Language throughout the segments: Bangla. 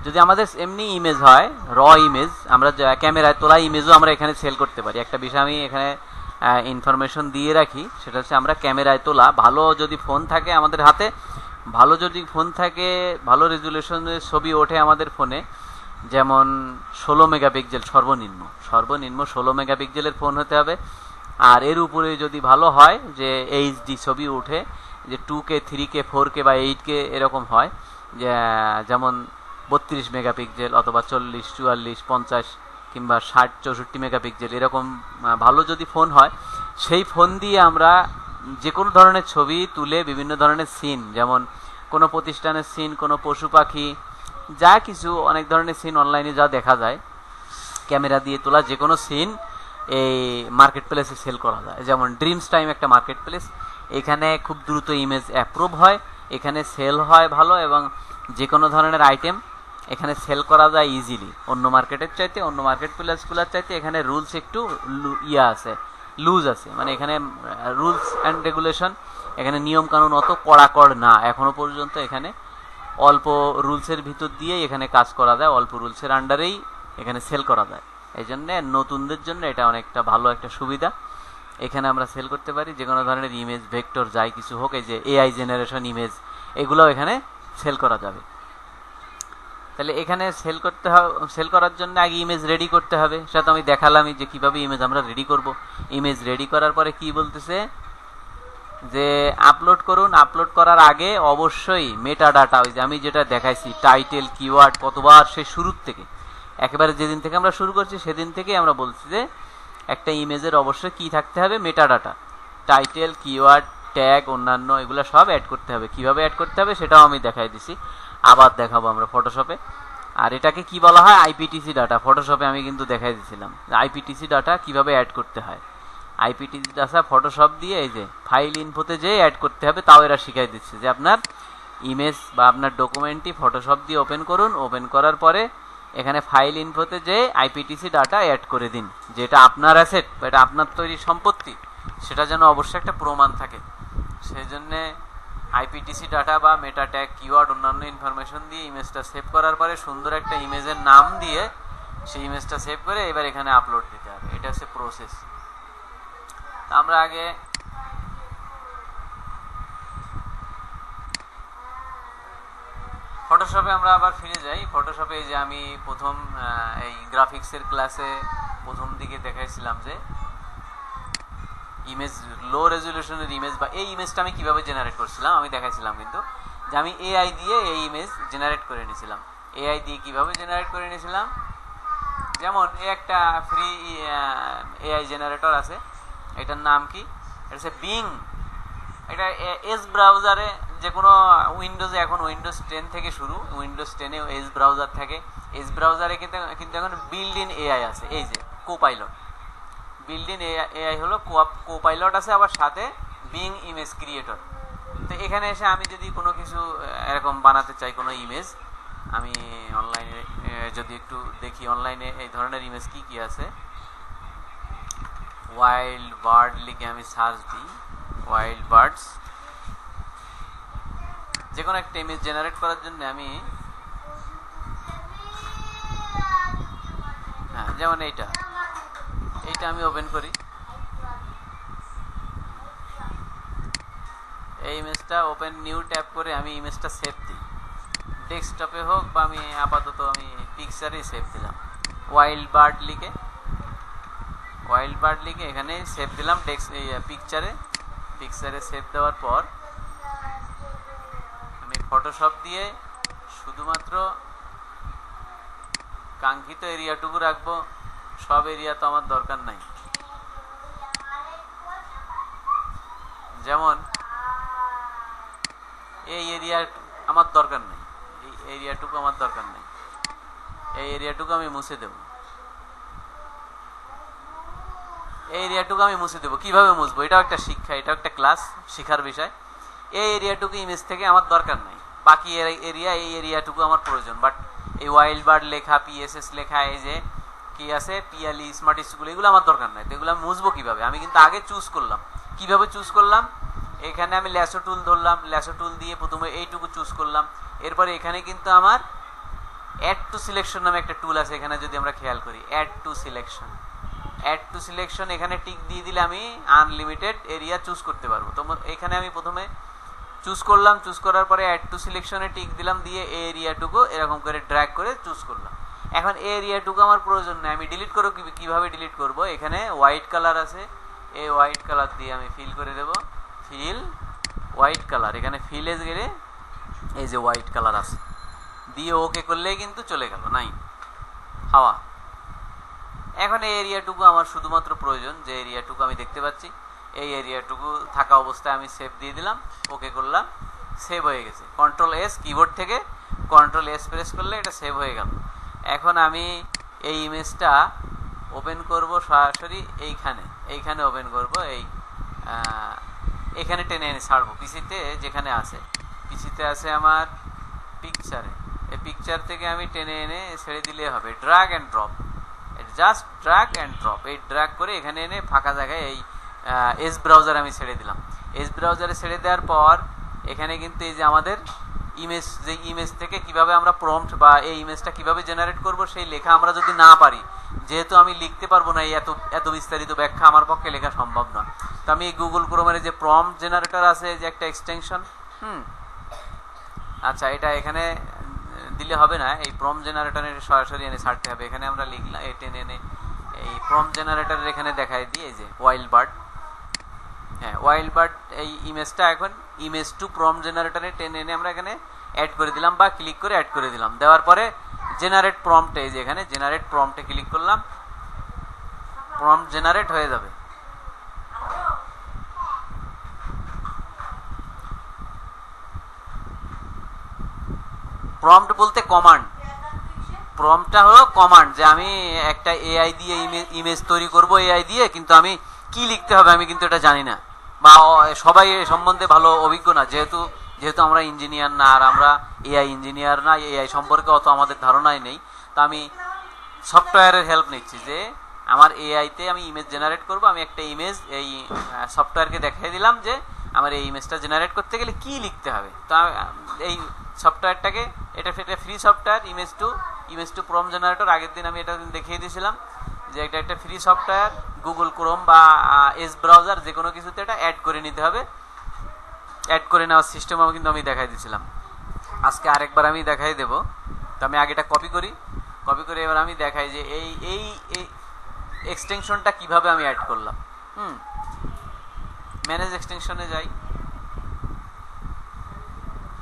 যদি আমাদের এমনি ইমেজ হয়, র ইমেজ, আমরা ক্যামেরায় তোলা ইমেজও আমরা এখানে সেল করতে পারি। একটা বিষয় আমি এখানে ইনফরমেশন দিয়ে রাখি, সেটা হচ্ছে আমরা ক্যামেরায় তোলা ভালো যদি ফোন থাকে আমাদের হাতে, ভালো যদি ফোন থাকে, ভালো রেজুলেশনের ছবি ওঠে আমাদের ফোনে, যেমন 16 মেগাপিক্সেল সর্বনিম্ন 16 মেগাপিক্সেলের ফোন হতে হবে। আর এর উপরে যদি ভালো হয় যে এইচডি ছবি উঠে, যে 2K 3K 4K বা 8K এরকম হয়, যেমন 32 মেগাপিক্সেল অথবা 40 44 50 কিংবা 60 64 মেগাপিক্সেল এরকম ভালো যদি ফোন হয়, সেই ফোন দিয়ে আমরা যে কোনো ধরনের ছবি তুলে বিভিন্ন ধরনের সিন, যেমন কোনো প্রতিষ্ঠানের সিন, কোনো পশু পাখি, যা কিছু অনেক ধরনের সিন অনলাইনে যা দেখা যায়, ক্যামেরা দিয়ে তোলা যে কোনো সিন এই মার্কেট প্লেসে সেল করা যায়। যেমন ড্রিমস টাইম একটা মার্কেট প্লেস, এখানে খুব দ্রুত ইমেজ অ্যাপ্রুভ হয়, এখানে সেল হয় ভালো, এবং যে কোনো ধরনের আইটেম এখানে সেল করা যায় ইজিলি। অন্য মার্কেটের চাইতে, অন্য মার্কেট প্লেসগুলোর চাইতে এখানে রুলস একটু লুজ আছে, মানে এখানে রুলস অ্যান্ড রেগুলেশন, এখানে নিয়ম কানুন অত কড়াকড় না এখনো পর্যন্ত। এখানে অল্প রুলসের ভিতর দিয়ে এখানে কাজ করা যায়, অল্প রুলসের আন্ডারেই এখানে সেল করা যায়। এই জন্য নতুনদের জন্য এটা অনেকটা ভালো একটা সুবিধা। এখানে আমরা সেল করতে পারি যে কোনো ধরনের ইমেজ, ভেক্টর যাই কিছু হোক, এই যে এআই জেনারেশন ইমেজ, এগুলোও এখানে সেল করা যাবে। তাহলে এখানে সেল করার জন্য আগে ইমেজ রেডি করতে হবে, সেটা তো আমি দেখালামই যে কিভাবে ইমেজ আমরা রেডি করব। ইমেজ রেডি করার পরে কি বলতেছে যে আপলোড করুন। আপলোড করার আগে অবশ্যই মেটা ডাটা, ওই যে আমি যেটা দেখাইছি টাইটেল কিওয়ার্ড, কতবার সেই শুরুর থেকে একেবারে যেদিন থেকে আমরা শুরু করছি সেদিন থেকেই আমরা বলছি যে একটা ইমেজের অবশ্যই কি থাকতে হবে, meta data, title, keyword, tag, অন্যান্য এগুলো সব অ্যাড করতে হবে। কিভাবে অ্যাড করতে হবে সেটাও আমি দেখাই দিছি, আবার দেখাবো আমরা ফটোশপে। আর এটাকে কি বলা হয়, আইপিটিসি ডাটা। ফটোশপে আমি কিন্তু দেখাই দিয়েছিলাম আইপিটিসি ডাটা কিভাবে অ্যাড করতে হয়। আইপিটিসি ডাটা ফটোশপ দিয়ে এই যে ফাইল ইনফোতে যে অ্যাড করতে হবে, তাও এরা শিখাই দিচ্ছে যে আপনার ইমেজ বা আপনার ডকুমেন্টটি ফটোশপ দিয়ে ওপেন করুন, ওপেন করার পরে এখানে ফাইল ইনফোতে যে আইপিটিসি ডাটা অ্যাড করে দিন, যেটা আপনার অ্যাসেট বা এটা আপনার তৈরি সম্পত্তি, সেটা যেন অবশ্যই একটা প্রমাণ থাকে। সেই জন্যে আইপিটিসি ডাটা বা মেটা ট্যাগ, কিওয়ার্ড, অন্যান্য ইনফরমেশন দিয়ে ইমেজটা সেভ করার পরে সুন্দর একটা ইমেজের নাম দিয়ে সেই ইমেজটা সেভ করে এবার এখানে আপলোড দিতে হবে। এটা হচ্ছে প্রসেস। আমরা আগে ফটোশপে আমরা আবার ফিরে যাই। ফটোশপে এই যে আমি প্রথম এই গ্রাফিক্সের ক্লাসে প্রথম দিকে দেখাইছিলাম যে ইমেজ, লো রেজলিউশনের ইমেজ, বা এই ইমেজটা আমি কিভাবে জেনারেট করছিলাম আমি দেখাইছিলাম, কিন্তু যে আমি এআই দিয়ে এই ইমেজ জেনারেট করে নিয়েছিলাম। এআই দিয়ে কিভাবে জেনারেট করে নিয়েছিলাম, যেমন একটা ফ্রি এআই জেনারেটর আছে, এটার নাম কি, এটা হচ্ছে বিং। এটা এজ ব্রাউজারে, যে কোনো উইন্ডোজে, এখন উইন্ডোজ 10 থেকে শুরু, উইন্ডোজ 10-এ এজ ব্রাউজার থাকে। এজ ব্রাউজারে কিন্তু এখন বিল্ড ইন এআই আছে, এই যে কোপাইলট। বিল্ড ইন এআই হলো কোপাইলট আছে, আবার সাথে বিং ইমেজ ক্রিয়েটর। তো এখানে এসে আমি যদি কোনো কিছু এরকম বানাতে চাই, কোনো ইমেজ, আমি অনলাইনে যদি একটু দেখি অনলাইনে এই ধরনের ইমেজ কি কি আছে, ওয়াইল্ড বার্ড লিখে আমি সার্চ দিই, ওয়াইল্ড বার্ডস, যে কোনো একটা ইমেজ জেনারেট করার জন্য আমি, হ্যাঁ যেমন এইটা আমি ওপেন করি, এই ইমেজটা ওপেন নিউ ট্যাব করে আমি ইমেজটা সেভ দিই, ডেস্কটপে হোক বা আমি আপাতত আমি পিকচারে সেভ দিলাম, ওয়াইল্ড বার্ড লিখে এখানে সেভ দিলাম পিকচারে সেভ দেওয়ার পর আমি ফটোশপ দিয়ে শুধুমাত্র কাঙ্ক্ষিত এরিয়াটুকু রাখবো, সব এরিয়া তো আমার দরকার নাই। যেমন এই এরিয়া আমার দরকার নেই, এই এরিয়াটুকু আমার দরকার নেই, এই এরিয়াটুকু আমি মুছে দেব, কিভাবে মুছবো, এটাও একটা শিক্ষা, এটাও একটা ক্লাস, শিখার বিষয়। এই এরিয়াটুকু ইমেজ থেকে আমার দরকার নাই, বাকি এই এরিয়াটুকু আমার প্রয়োজন। বাট এই ওয়াইল্ড বার্ড লেখা, পিএসএস লেখা, এই যে কি আছে পিএলই, স্মার্ট স্কুল, এগুলো আমার দরকার নাই। তো এগুলো আমি মুছবো কিভাবে, আমি কিন্তু আগে চুজ করলাম। কিভাবে চুজ করলাম, এখানে আমি ল্যাসো টুল ধরলাম, ল্যাসো টুল দিয়ে প্রথমে এইটুকু চুজ করলাম, এরপরে এখানে কিন্তু আমার অ্যাড টু সিলেকশন নামে একটা টুল আছে, এখানে যদি আমরা খেয়াল করি add to selection, add to selection এখানে টিক দিয়ে দিলে আমি আনলিমিটেড এরিয়া চুজ করতে পারবো। তো এখানে আমি প্রথমে চুজ করলাম, চুজ করার পরে অ্যাড টু সিলেকশনে টিক দিলাম, দিয়ে এই এরিয়াটুকু এরকম করে ড্র্যাগ করে চুজ করলাম। এখন এই এরিয়াটুকু আমার প্রয়োজন নেই, আমি ডিলিট করবো। কিভাবে ডিলিট করব? এখানে হোয়াইট কালার আছে, এই হোয়াইট কালার দিয়ে আমি ফিল করে দেব, ফিল হোয়াইট কালার। এখানে ফিলে গেলে এই যে হোয়াইট কালার আছে, দিয়ে ওকে করলেই কিন্তু চলে গেল, নাই হাওয়া। এখন এই এরিয়াটুকু আমার শুধুমাত্র প্রয়োজন, যে এরিয়াটুকু আমি দেখতে পাচ্ছি, এই এরিয়াটুকু থাকা অবস্থায় আমি সেভ দিয়ে দিলাম, ওকে করলাম, সেভ হয়ে গেছে। কন্ট্রোল এস, কিবোর্ড থেকে কন্ট্রোল এস প্রেস করলে এটা সেভ হয়ে গেল। এখন আমি এই ইমেজটা ওপেন করব সরাসরি এইখানে ওপেন করব, এখানে টেনে এনে ছাড়বো পিসিতে, যেখানে আছে পিসিতে আছে আমার পিকচারে, এই পিকচার থেকে আমি টেনে এনে ছেড়ে দিলে হবে। Drag and drop, just drag and drop, এই ড্র্যাগ করে এখানে এনে ফাঁকা জায়গায় এই এস ব্রাউজার আমি ছেড়ে দিলাম। এস ব্রাউজারে ছেড়ে দেওয়ার পর এখানে কিন্তু এই যে আমাদের ইমেজ, যে ইমেজ থেকে কিভাবে আমরা প্রম্পট বা এই ইমেজটা কিভাবে জেনারেট করব সেই লেখা আমরা যদি না পারি, যেহেতু আমি লিখতে পারবো না, এই এত বিস্তারিত ব্যাখ্যা আমার পক্ষে লেখা সম্ভব না, তো আমি এই গুগল ক্রোমের যে প্রম্পট জেনারেটর আছে, যে একটা এক্সটেনশন, আচ্ছা এটা এখানে দিলে হবে না, এই প্রম্পট জেনারেটরের সরাসরি এনে ছাড়তে হবে। এখানে আমরা লিখলাম, এই টেনে এনে এই প্রম্পট জেনারেটরের এখানে দেখাই দিয়ে, এই যে ওয়াইল্ড বার্ড, হ্যাঁ ওয়াইল্ড বার্ড, এই ইমেজটা এখন ইমেজ টু প্রম্পট জেনারেটরে টেনে এনে আমরা এখানে অ্যাড করে দিলাম, বা ক্লিক করে অ্যাড করে দিলাম। দেওয়ার পরে জেনারেট প্রম্পট, এই যে এখানে জেনারেট প্রম্পটে ক্লিক করলাম, প্রম্পট জেনারেট হয়ে যাবে। প্রম্পট বলতে কমান্ড, প্রম্পটটা হলো কমান্ড, যে আমি একটা এআই দিয়ে ইমেজ তৈরি করব এআই দিয়ে, কিন্তু আমি কি লিখতে হবে আমি কিন্তু এটা জানি না, বা সবাই এ সম্বন্ধে ভালো অভিজ্ঞ না, যেহেতু আমরা ইঞ্জিনিয়ার না, আর আমরা এআই ইঞ্জিনিয়ার না, এআই সম্পর্কে অত আমাদের ধারণাই নেই। তো আমি সফটওয়্যারের হেল্প নিচ্ছি, যে আমার এআইতে আমি ইমেজ জেনারেট করব, আমি একটা ইমেজ এই সফটওয়্যারকে দেখিয়ে দিলাম যে আমার এই ইমেজটা জেনারেট করতে গেলে কি লিখতে হবে। তো এই সফটওয়্যারটাকে, এটা free software, image to prompt generator, আগের দিন আমি এটা দেখিয়ে দিয়েছিলাম যে এটা একটা ফ্রি সফটওয়্যার, গুগল ক্রোম বা এস ব্রাউজার যে কোনো কিছুতে এটা অ্যাড করে নিতে হবে। অ্যাড করে নেওয়ার সিস্টেম কিন্তু আমি দেখাই দিয়েছিলাম, আজকে আরেকবার আমি দেখাই দেব। তো আমি আগেটা কপি করি, কপি করে এবার আমি দেখাই যে এই এক্সটেনশনটা কিভাবে আমি অ্যাড করলাম। ম্যানেজ এক্সটেনশনে যাই,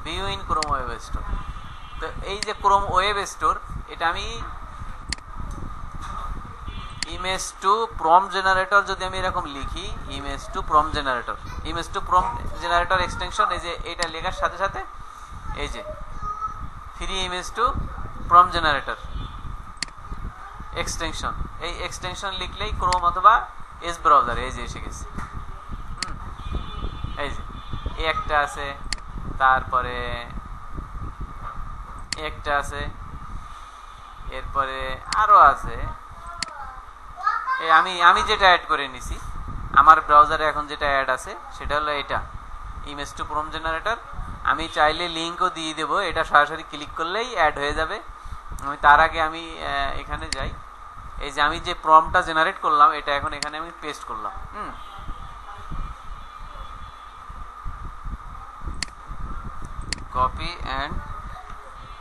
view in Chrome web store. তো এই যে ক্রোম ওয়েব স্টোর, এটা আমি ইমেজ টু প্রম্পট জেনারেটর যদি আমি এরকম লিখি, image to prompt generator extension, এই যে এটা লেখার সাথে সাথে এই যে free image to prompt generator extension, এই এক্সটেনশন লিখলেই ক্রোম অথবা এস ব্রাউজার এই যে এসে গেছে। এই যে এই একটা আছে, তারপরে একটা আছে, এরপরে আরো আছে। আমি যেটা অ্যাড করে নিছি আমার ব্রাউজারে এখন যেটা অ্যাড আছে সেটা হলো এটা ইমেজ টু প্রম্পট জেনারেটর। আমি চাইলে লিঙ্কও দিয়ে দেবো, এটা সরাসরি ক্লিক করলেই অ্যাড হয়ে যাবে। আমি তার আগে আমি এখানে যাই, এই যে আমি যে প্রম্পটটা জেনারেট করলাম এটা এখন এখানে আমি পেস্ট করলাম। Copy and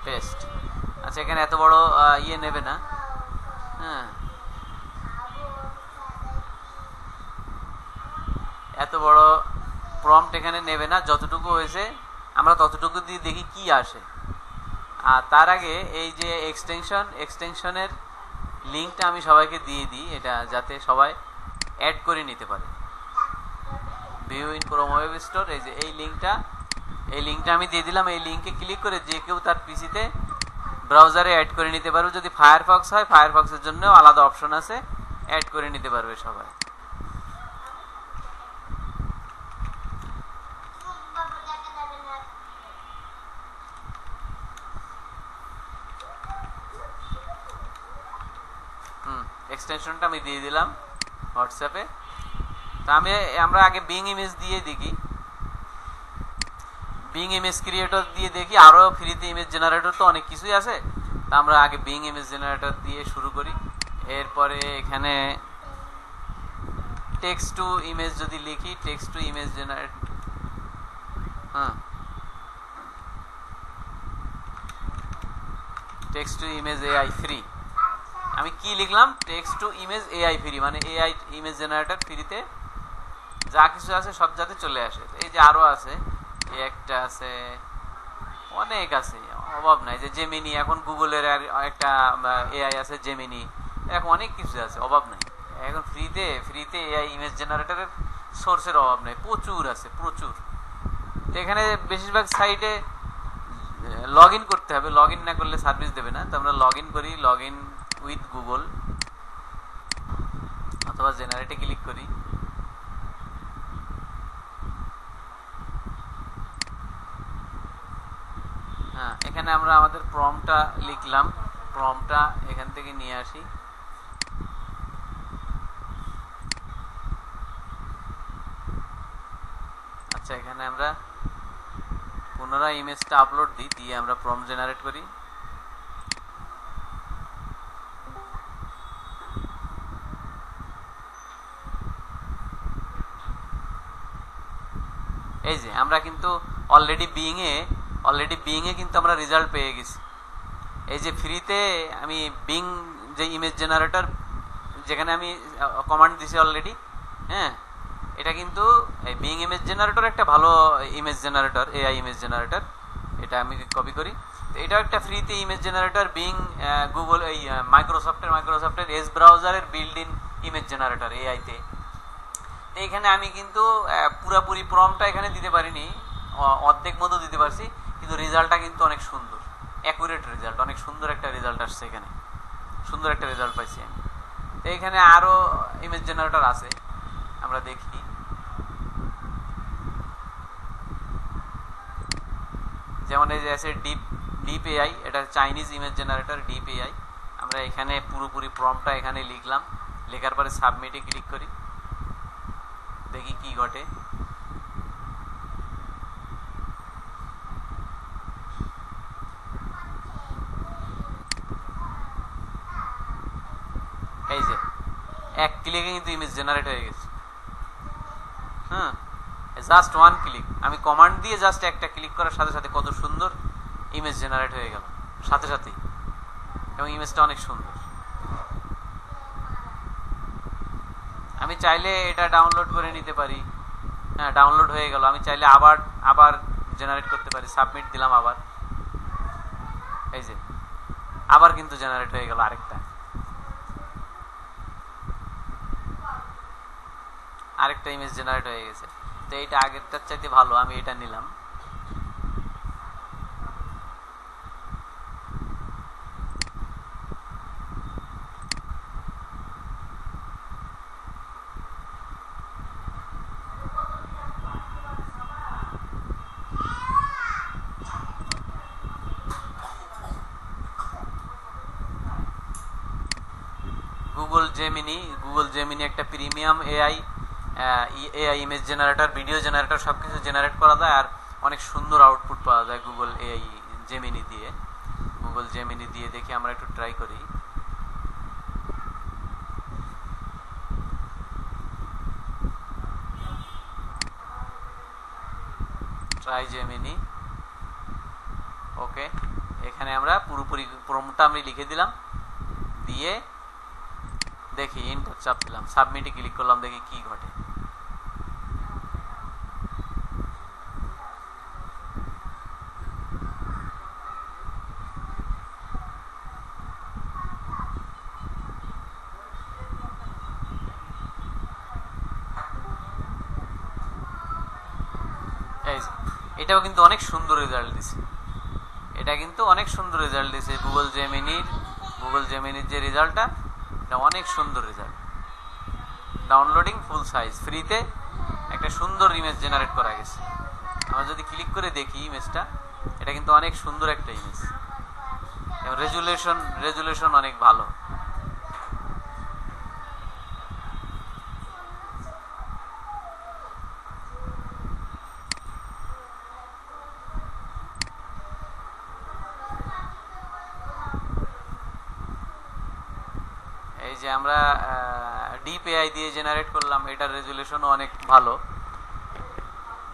paste. আচ্ছা এখানে এত বড় ইয়ে নেবে না, হ্যাঁ এত বড় প্রম্পট এখানে নেবে না, যতটুকু হয়েছে আমরা ততটুকু দিয়ে দেখি কি আসে। আর তার আগে এই যে এক্সটেনশনের লিঙ্কটা আমি সবাইকে দিয়ে দিই, এটা যাতে সবাই অ্যাড করে নিতে পারে। View in Chrome web store, এই যে এই লিঙ্কটা আমি দিয়ে দিলাম। এই লিঙ্কে ক্লিক করে যে কেউ তার পিসিতে ব্রাউজারে অ্যাড করে নিতে পারবে। যদি ফায়ারফক্স হয়, ফায়ারফক্সের জন্য আলাদা অপশন আছে, অ্যাড করে নিতে পারবে সবাই। এক্সটেনশনটা আমি দিয়ে দিলাম হোয়াটসঅ্যাপে। তা আমরা আগে বিং ইমেজ দিয়ে দেখি, বিং ইমেজ ক্রিয়েটর দিয়ে দেখি, আরো ফ্রিতে ইমেজ জেনারেটর তো অনেক কিছুই আছে। আমরা আগে বিং ইমেজ জেনারেটর দিয়ে শুরু করি। এরপরে এখানে টেক্সট টু ইমেজ যদি লিখি, টেক্সট টু ইমেজ জেনারেট, হ্যাঁ, text to image AI free. আমি কি লিখলাম? Text to image AI free, মানে এআই ইমেজ জেনারেটর ফ্রিতে যা কিছু আছে সব যাতে চলে আসে। এই যে আরো আছে, একটা আছে, অনেক আছে, অভাব নাই। যে জেমিনি, এখন গুগলের একটা এআই আছে জেমিনি, এখন অনেক কিছু আছে, অভাব নাই। এখন ফ্রিতে এআই ইমেজ জেনারেটরের সোর্সের অভাব নেই, প্রচুর আছে, প্রচুর। তো এখানে বেশিরভাগ সাইটে লগ ইন করতে হবে, লগ ইন না করলে সার্ভিস দেবে না। তো আমরা লগ ইন করি, লগ ইন উইথ গুগল, অথবা জেনারেটে ক্লিক করি। হ্যাঁ, এখানে আমরা আমাদের প্রম্পটটা লিখলাম, প্রম্পটটা এখান থেকে নিয়ে আসি। আচ্ছা, এখানে আমরা পুনরায় ইমেজটা আপলোড দিই, দিয়ে আমরা প্রম্পট জেনারেট করি। এই যে আমরা কিন্তু অলরেডি বিইং এ কিন্তু আমরা রেজাল্ট পেয়ে গেছি। এই যে ফ্রিতে আমি বিং যে ইমেজ জেনারেটর, যেখানে আমি কমান্ড দিছি অলরেডি, হ্যাঁ, এটা কিন্তু এই বিং ইমেজ জেনারেটর একটা ভালো image generator, AI image generator. এটা আমি কপি করি। তো এটাও একটা ফ্রিতে ইমেজ জেনারেটর, বিং গুগল, এই মাইক্রোসফটের এজ ব্রাউজারের বিল্ড ইন ইমেজ জেনারেটর এআইতে। এইখানে আমি কিন্তু পুরাপুরি প্রম্পটটা এখানে দিতে পারিনি, অর্ধেক মতো দিতে পারছি, কিন্তু রেজাল্টটা কিন্তু অনেক সুন্দর, অ্যাকুরেট রেজাল্ট, অনেক সুন্দর একটা রেজাল্ট আসছে। এখানে সুন্দর একটা রেজাল্ট পাইছি আমি। তো এখানে আরো ইমেজ জেনারেটর আছে, আমরা দেখি। যেমন এই যে আছে ডিপ এআই, এটা Chinese image generator deep AI. আমরা এখানে পুরোপুরি প্রম্পটটা এখানে লিখলাম, লেখার পরে সাবমিটে ক্লিক করি, দেখি কি ঘটে। এই যে এক ক্লিকে কিন্তু ইমেজ জেনারেট হয়ে গেছে। হ্যাঁ, জাস্ট ওয়ান ক্লিক, আমি কমান্ড দিয়ে জাস্ট একটা ক্লিক করার সাথে সাথে কত সুন্দর ইমেজ জেনারেট হয়ে গেল সাথে সাথেই, এবং ইমেজটা অনেক সুন্দর। আমি চাইলে এটা ডাউনলোড করে নিতে পারি। হ্যাঁ, ডাউনলোড হয়ে গেল। আমি চাইলে আবার জেনারেট করতে পারি, সাবমিট দিলাম আবার, এই যে আবার কিন্তু জেনারেট হয়ে গেল আরেকটা ইমেজ জেনারেট হয়ে গেছে। তো এইটা আগেরটার চাইতে ভালো, আমি এটা নিলাম। গুগল জেমিনি একটা premium AI image generator, video generator, সবকিছু জেনারেট করা যায়, আর অনেক সুন্দর আউটপুট পাওয়া যায় গুগল জেমিনি দিয়ে। দেখি আমরা একটু ট্রাই করি। ট্রাই জেমিনি, ওকে। এখানে আমরা পুরোপুরি প্রম্পটটা আমি লিখে দিলাম, দিয়ে দেখি এন্টার চাপ দিলাম, সাবমিটে ক্লিক করলাম, দেখি কি ঘটে। এটাও কিন্তু অনেক সুন্দর রেজাল্ট দিছে, গুগল জেমিনির যে রেজাল্টটা, এটা অনেক সুন্দর রেজাল্ট। ডাউনলোডিং ফুল সাইজ, ফ্রিতে একটা সুন্দর ইমেজ জেনারেট করা গেছে। আমরা যদি ক্লিক করে দেখি ইমেজটা, এটা কিন্তু অনেক সুন্দর একটা ইমেজ, এবং রেজুলেশন অনেক ভালো। এই যে আমরা ডিপ এআই দিয়ে জেনারেট করলাম, এটার রেজুলেশনও অনেক ভালো,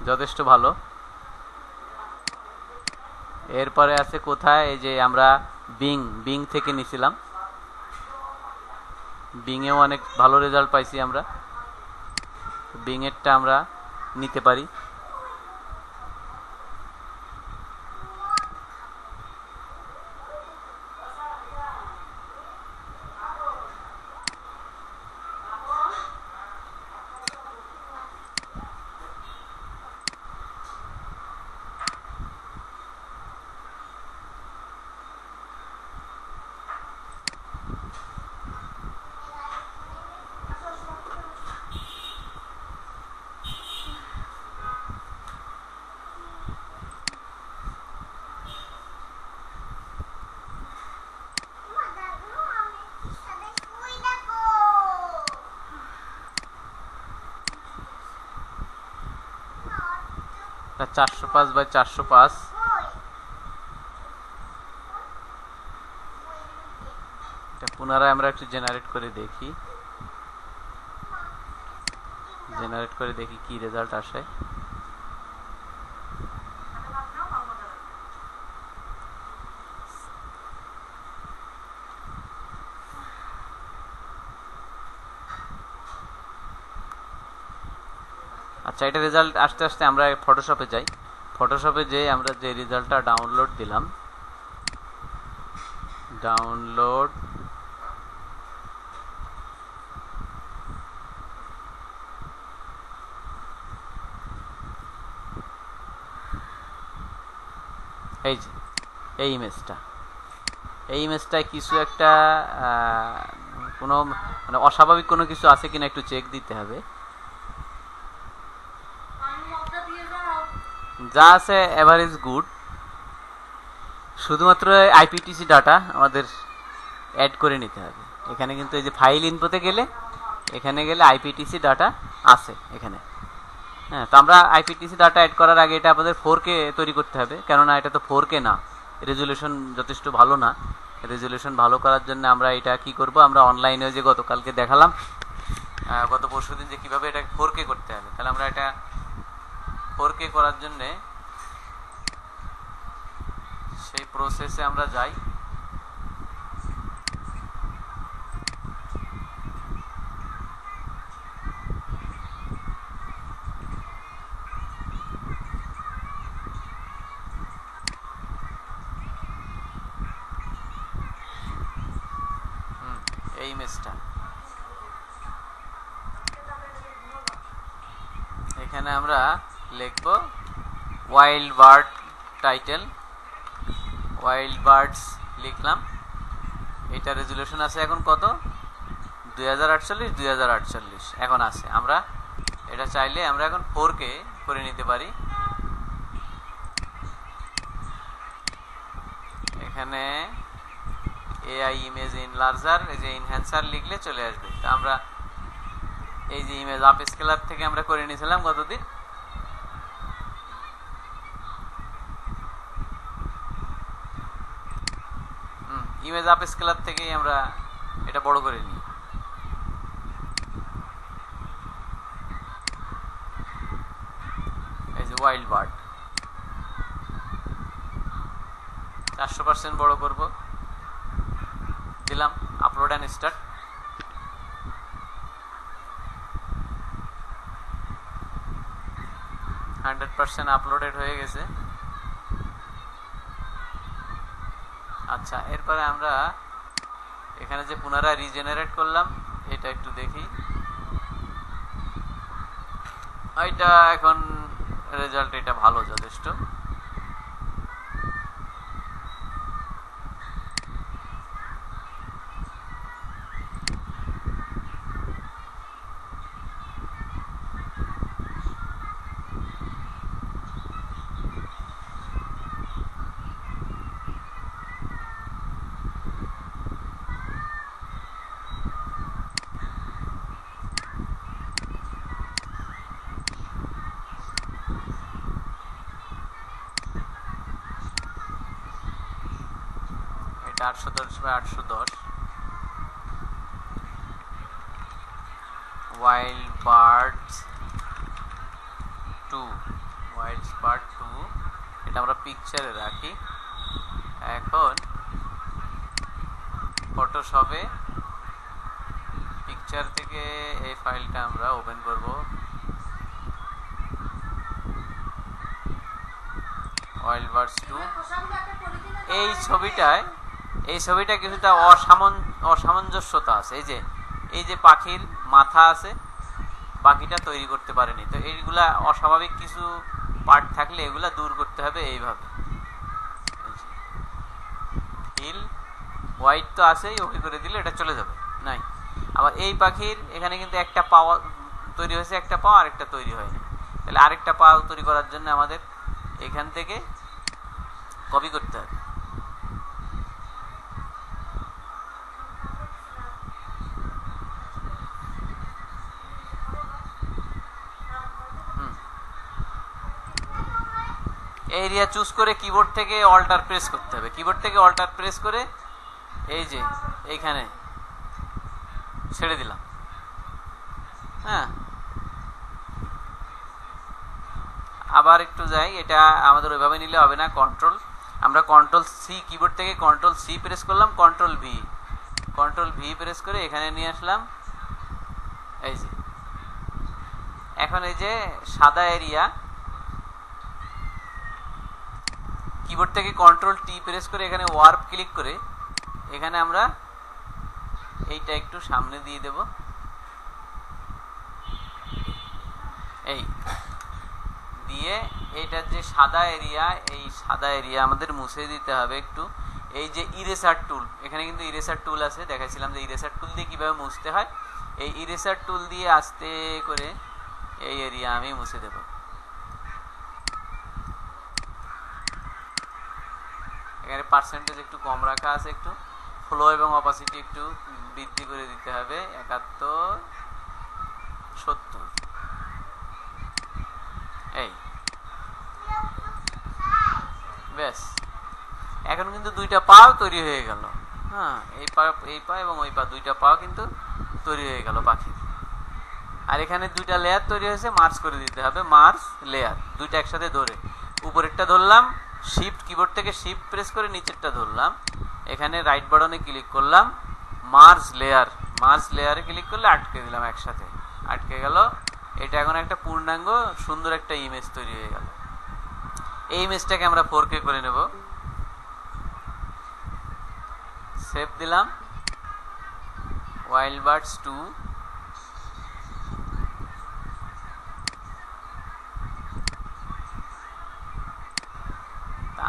যথেষ্ট ভালো। এরপরে আছে কোথায়, এই যে আমরা বিং থেকে নিছিলাম, বিংয়েও অনেক ভালো রেজাল্ট পাইছি আমরা, বিংয়েরটা আমরা নিতে পারি। এটা 405/405। এটা পুনরায় আমরা একটু জেনারেট করে দেখি, কি রেজাল্ট আসে। আচ্ছা, এটা রেজাল্ট আসতে আসতে আমরা ফটোশপে যাই। ফটোশপে যেয়ে আমরা যে রেজাল্টটা ডাউনলোড দিলাম, ডাউনলোড এই যে এই ইমেজটায় কিছু একটা কোনো মানে অস্বাভাবিক কোনো কিছু আছে কিনা একটু চেক দিতে হবে। যা আছে এভারেজ গুড, শুধুমাত্র আইপিটিসি ডাটা আমাদের অ্যাড করে নিতে হবে এখানে। কিন্তু এই যে ফাইল ইনপুটে গেলে, এখানে গেলে আইপিটিসি ডাটা আছে এখানে। হ্যাঁ, তো আমরা আইপিটিসি ডাটা অ্যাড করার আগে এটা আমাদের 4K তৈরি করতে হবে, কেননা এটা তো 4K না, রেজুলেশন যথেষ্ট ভালো না। রেজুলেশন ভালো করার জন্য আমরা এটা কি করব, আমরা অনলাইনে যে গতকালকে দেখালাম, গত পরশুদিন, যে কিভাবে এটা 4K করতে হবে। তাহলে আমরা এটা 4K করার জন্য সেই প্রসেসে আমরা যাই। এই ইমেজটা এখানে আমরা লিখব wild bird title, wild birds লিখলাম। এটা রেজুলেশন আছে এখন কত, 2048 এখন আছে। আমরা এটা চাইলে আমরা এখন 4K করে নিতে পারি। এখানে এআই ইমেজ ইনলার্জার, এই যে এনহ্যান্সার লিখলে চলে আসবে। তো আমরা এই যে ইমেজ আপ স্কেলার থেকে আমরা করে নিয়েছিলাম গতদিন, ইমেজ আপ স্কেলার থেকেই আমরা এটা বড় করে নিই। এই যে ওয়াইল্ড বার্ড 400% বড় করব, দিলাম, আপলোড এন্ড স্টার্ট। আপলোডেড হয়ে গেছে। আচ্ছা, এরপরে আমরা এখানে যে পুনরায় রিজেনারেট করলাম, এটা একটু দেখি। এটা এখন রেজাল্ট এটা ভালো, যথেষ্ট। এটা 810/810। ওয়াইল্ড বার্ডস 2, ওয়াইল্ড বার্ড 2, এটা আমরা পিকচারে রাখি। এখন ফটোশপে পিকচার থেকে এই ফাইলটা আমরা ওপেন করব। ওয়াইল্ড বার্ডস 2, এই ছবিটা কিছুটা অসামঞ্জস্যতা আছে। এই যে পাখির মাথা আছে, পাখিটা তৈরি করতে পারেনি, তো এইগুলা অস্বাভাবিক কিছু পার্ট থাকলে এগুলা দূর করতে হবে এইভাবে। হিল হোয়াইট তো আছেই, ওকে করে দিলে এটা চলে যাবে নাই। আবার এই পাখির এখানে কিন্তু একটা পাওয়া তৈরি হয়েছে, একটা পা আরেকটা তৈরি হয়নি, তাহলে আরেকটা পা তৈরি করার জন্য আমাদের এখান থেকে কপি করতে হবে। এরিয়া চুজ করে কিবোর্ড থেকে অল্টার প্রেস করতে হবে। কিবোর্ড থেকে অল্টার প্রেস করে এই যে এইখানে ছেড়ে দিলাম। হ্যাঁ, আবার একটু যাই, এটা আমাদের ওইভাবে নিলে হবে না। আমরা কন্ট্রোল সি, কিবোর্ড থেকে কন্ট্রোল সি প্রেস করলাম, কন্ট্রোল ভি প্রেস করে এখানে নিয়ে আসলাম। এই যে এখন এই যে সাদা এরিয়া, কিবোর্ড থেকে কন্ট্রোল টি প্রেস করে এখানে ওয়ার্প ক্লিক করে এখানে আমরা এইটা একটু সামনে দিয়ে দেব। এই দিয়ে এইটার যে সাদা এরিয়া, এই সাদা এরিয়া আমাদের মুছে দিতে হবে একটু। এই যে ইরেসার টুল, এখানে কিন্তু ইরেসার টুল আছে, দেখাইছিলাম যে ইরেসার টুল দিয়ে কিভাবে মুছতে হয়। এই ইরেসার টুল দিয়ে আস্তে করে এই এরিয়া আমি মুছে দেব। এখানে পার্সেন্টেজ একটু কম রাখা আছে, একটু ফ্লো এবং অপাসিটি একটু বৃদ্ধি করে দিতে হবে, 71, 70। এই ব্যাস, এখন কিন্তু দুইটা পাও তৈরি হয়ে গেল। হ্যাঁ, এই পা এবং ওই পা, দুইটা পাও কিন্তু তৈরি হয়ে গেল পাখির। আর এখানে দুইটা লেয়ার তৈরি হয়েছে, মার্জ করে দিতে হবে। মার্জ লেয়ার দুইটা একসাথে ধরে, উপরেরটা ধরলাম, শিফট কিবোর্ড থেকে শিফট প্রেস করে নিচেরটা ধরলাম, এখানে রাইট বাটনে ক্লিক করলাম, মার্জ লেয়ারে ক্লিক করলে আটকে দিলাম, একসাথে আটকে গেল। এটা এখন একটা পূর্ণাঙ্গ সুন্দর একটা ইমেজ তৈরি হয়ে গেল। এই ইমেজটাকে আমরা 4K করে নেব। সেভ দিলাম, ওয়াইল্ড বার্ডস 2।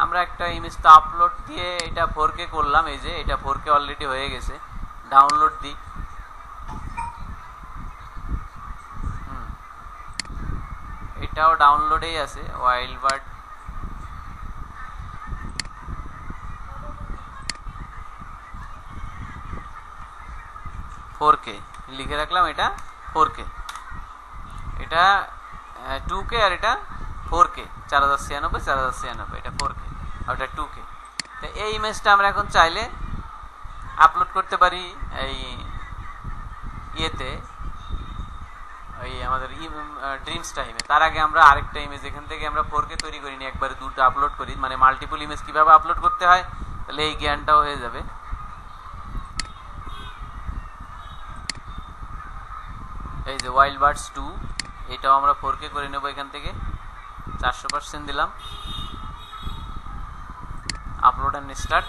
আমরা একটা ইমেজটা আপলোড দিয়ে এটা 4K করলাম। এই যে এটা 4K অলরেডি হয়ে গেছে, ডাউনলোড দিই। এটাও ডাউনলোডেই আছে, ওয়াইল্ড বার্ড। লিখে রাখলাম, এটা 4K, এটা 2K, আর এটা 4K, 4096, 4096, এটা 4K আর এটা 2K। তো এই ইমেজটা আমরা এখন চাইলে আপলোড করতে পারি এই ইয়েতে, ওই আমাদের ড্রিমস টাইমে। তার আগে আমরা আরেকটা ইমেজ এখান থেকে আমরা 4K তৈরি করিনি, একবারে দুটো আপলোড করি, মানে মাল্টিপল ইমেজ কিভাবে আপলোড করতে হয়, তাহলে এই জ্ঞানটাও হয়ে যাবে। এই যে ওয়াইল্ড বার্ডস 2, এটাও আমরা 4K করে নেব। এখান থেকে 400% দিলাম, আপলোড এন্ড স্টার্ট।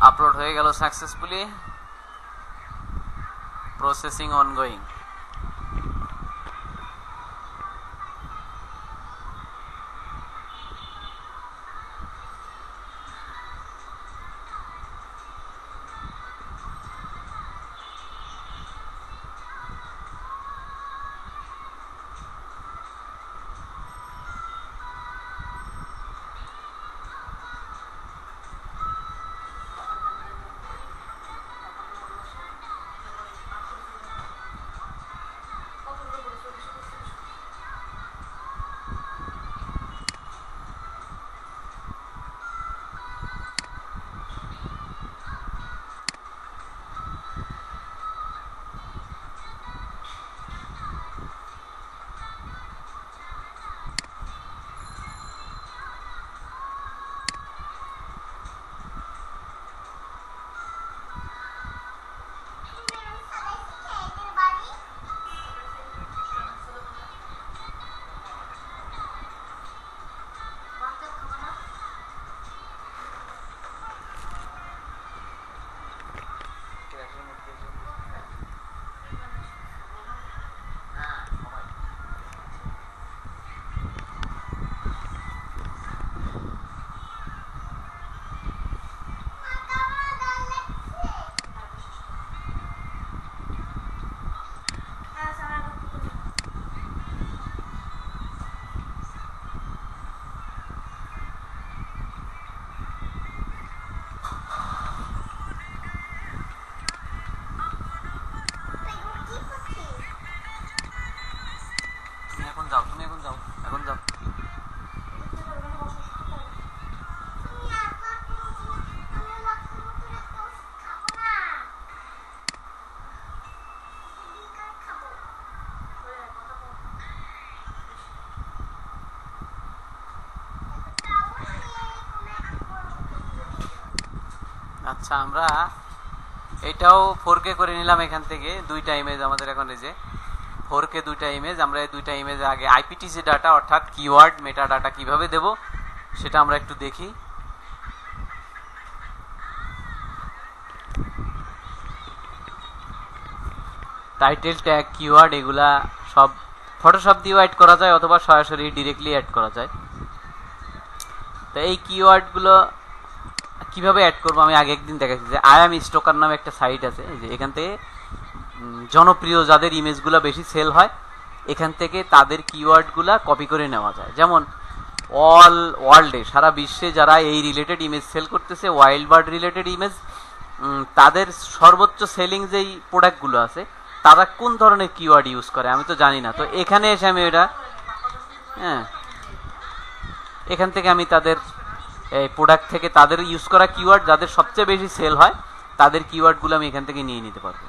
আপলোড হয়ে গেল সাকসেসফুলি, প্রসেসিং অনগোয়িং। আচ্ছা, আমরা এটাও 4K করে নিলাম এখান থেকে। দুইটা ইমেজ আমাদের এখন এই যে 4K দুইটা ইমেজ। আমরা এই দুইটা ইমেজ আগে আইপিটিসি ডাটা অর্থাৎ কিওয়ার্ড মেটা ডাটা কিভাবে দেব সেটা আমরা একটু দেখি। টাইটেল ট্যাগ কিওয়ার্ড এগুলা সব ফটোশপ দিয়েও অ্যাড করা যায় অথবা সরাসরি ডিরেক্টলি অ্যাড করা যায়। তো এই কিওয়ার্ডগুলো কিভাবে অ্যাড করবো আমি আগে একদিন দেখাচ্ছি যে আই এম স্টকার নামে একটা সাইট আছে। এই যে এখান থেকে জনপ্রিয় যাদের ইমেজগুলো বেশি সেল হয় এখান থেকে তাদের কিওয়ার্ডগুলো কপি করে নেওয়া যায়। যেমন ওয়ার্ল্ডে সারা বিশ্বে যারা এই রিলেটেড ইমেজ সেল করতেছে, ওয়াইল্ড বার্ড রিলেটেড ইমেজ, তাদের সর্বোচ্চ সেলিং যেই প্রোডাক্টগুলো আছে তারা কোন ধরনের কিওয়ার্ড ইউজ করে আমি তো জানি না। তো এখানে এসে আমি এটা এখান থেকে আমি তাদের এই প্রোডাক্ট থেকে তাদের ইউজ করা কিওয়ার্ড যাদের সবচেয়ে বেশি সেল হয় তাদের কিওয়ার্ডগুলো আমি এখান থেকে নিয়ে নিতে পারবো।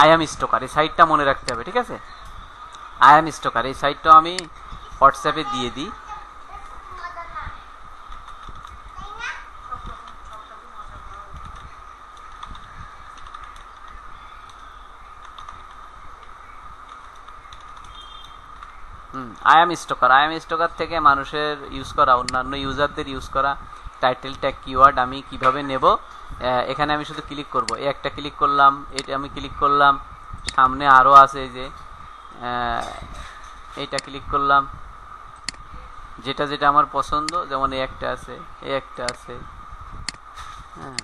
আই এম স্টকার এই সাইটটা মনে রাখতে হবে, ঠিক আছে? আই এম স্টকার এই সাইটটা আমি হোয়াটসঅ্যাপে দিয়ে দিই। আই এম স্টকার থেকে মানুষের ইউজ করা, অন্যান্য ইউজারদের ইউজ করা টাইটেল ট্যাগ কিওয়ার্ড আমি কিভাবে নেব। এখানে আমি শুধু ক্লিক করব, এই একটা ক্লিক করলাম, এটা আমি ক্লিক করলাম, সামনে আরও আছে এই যে এইটা ক্লিক করলাম, যেটা যেটা আমার পছন্দ, যেমন এই একটা আছে, এই একটা আছে। হ্যাঁ,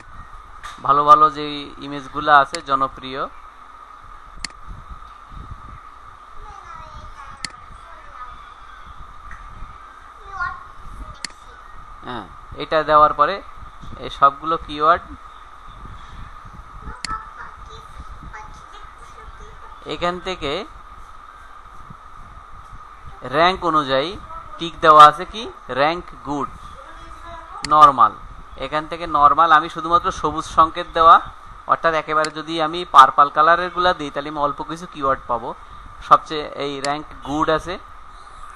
ভালো ভালো যে ইমেজগুলো আছে জনপ্রিয়, হ্যাঁ, এটা দেওয়ার পরে এই সবগুলো কিওয়ার্ড এখান থেকে র্যাঙ্ক অনুযায়ী টিক দেওয়া আছে, কি র্যাঙ্ক গুড, নরমাল। এখান থেকে নরমাল আমি শুধুমাত্র সবুজ সংকেত দেওয়া, অর্থাৎ একেবারে যদি আমি পার্পল কালারের গুলা দিই তাহলে আমি অল্প কিছু কিওয়ার্ড পাবো। সবচেয়ে এই র্যাঙ্ক গুড আছে,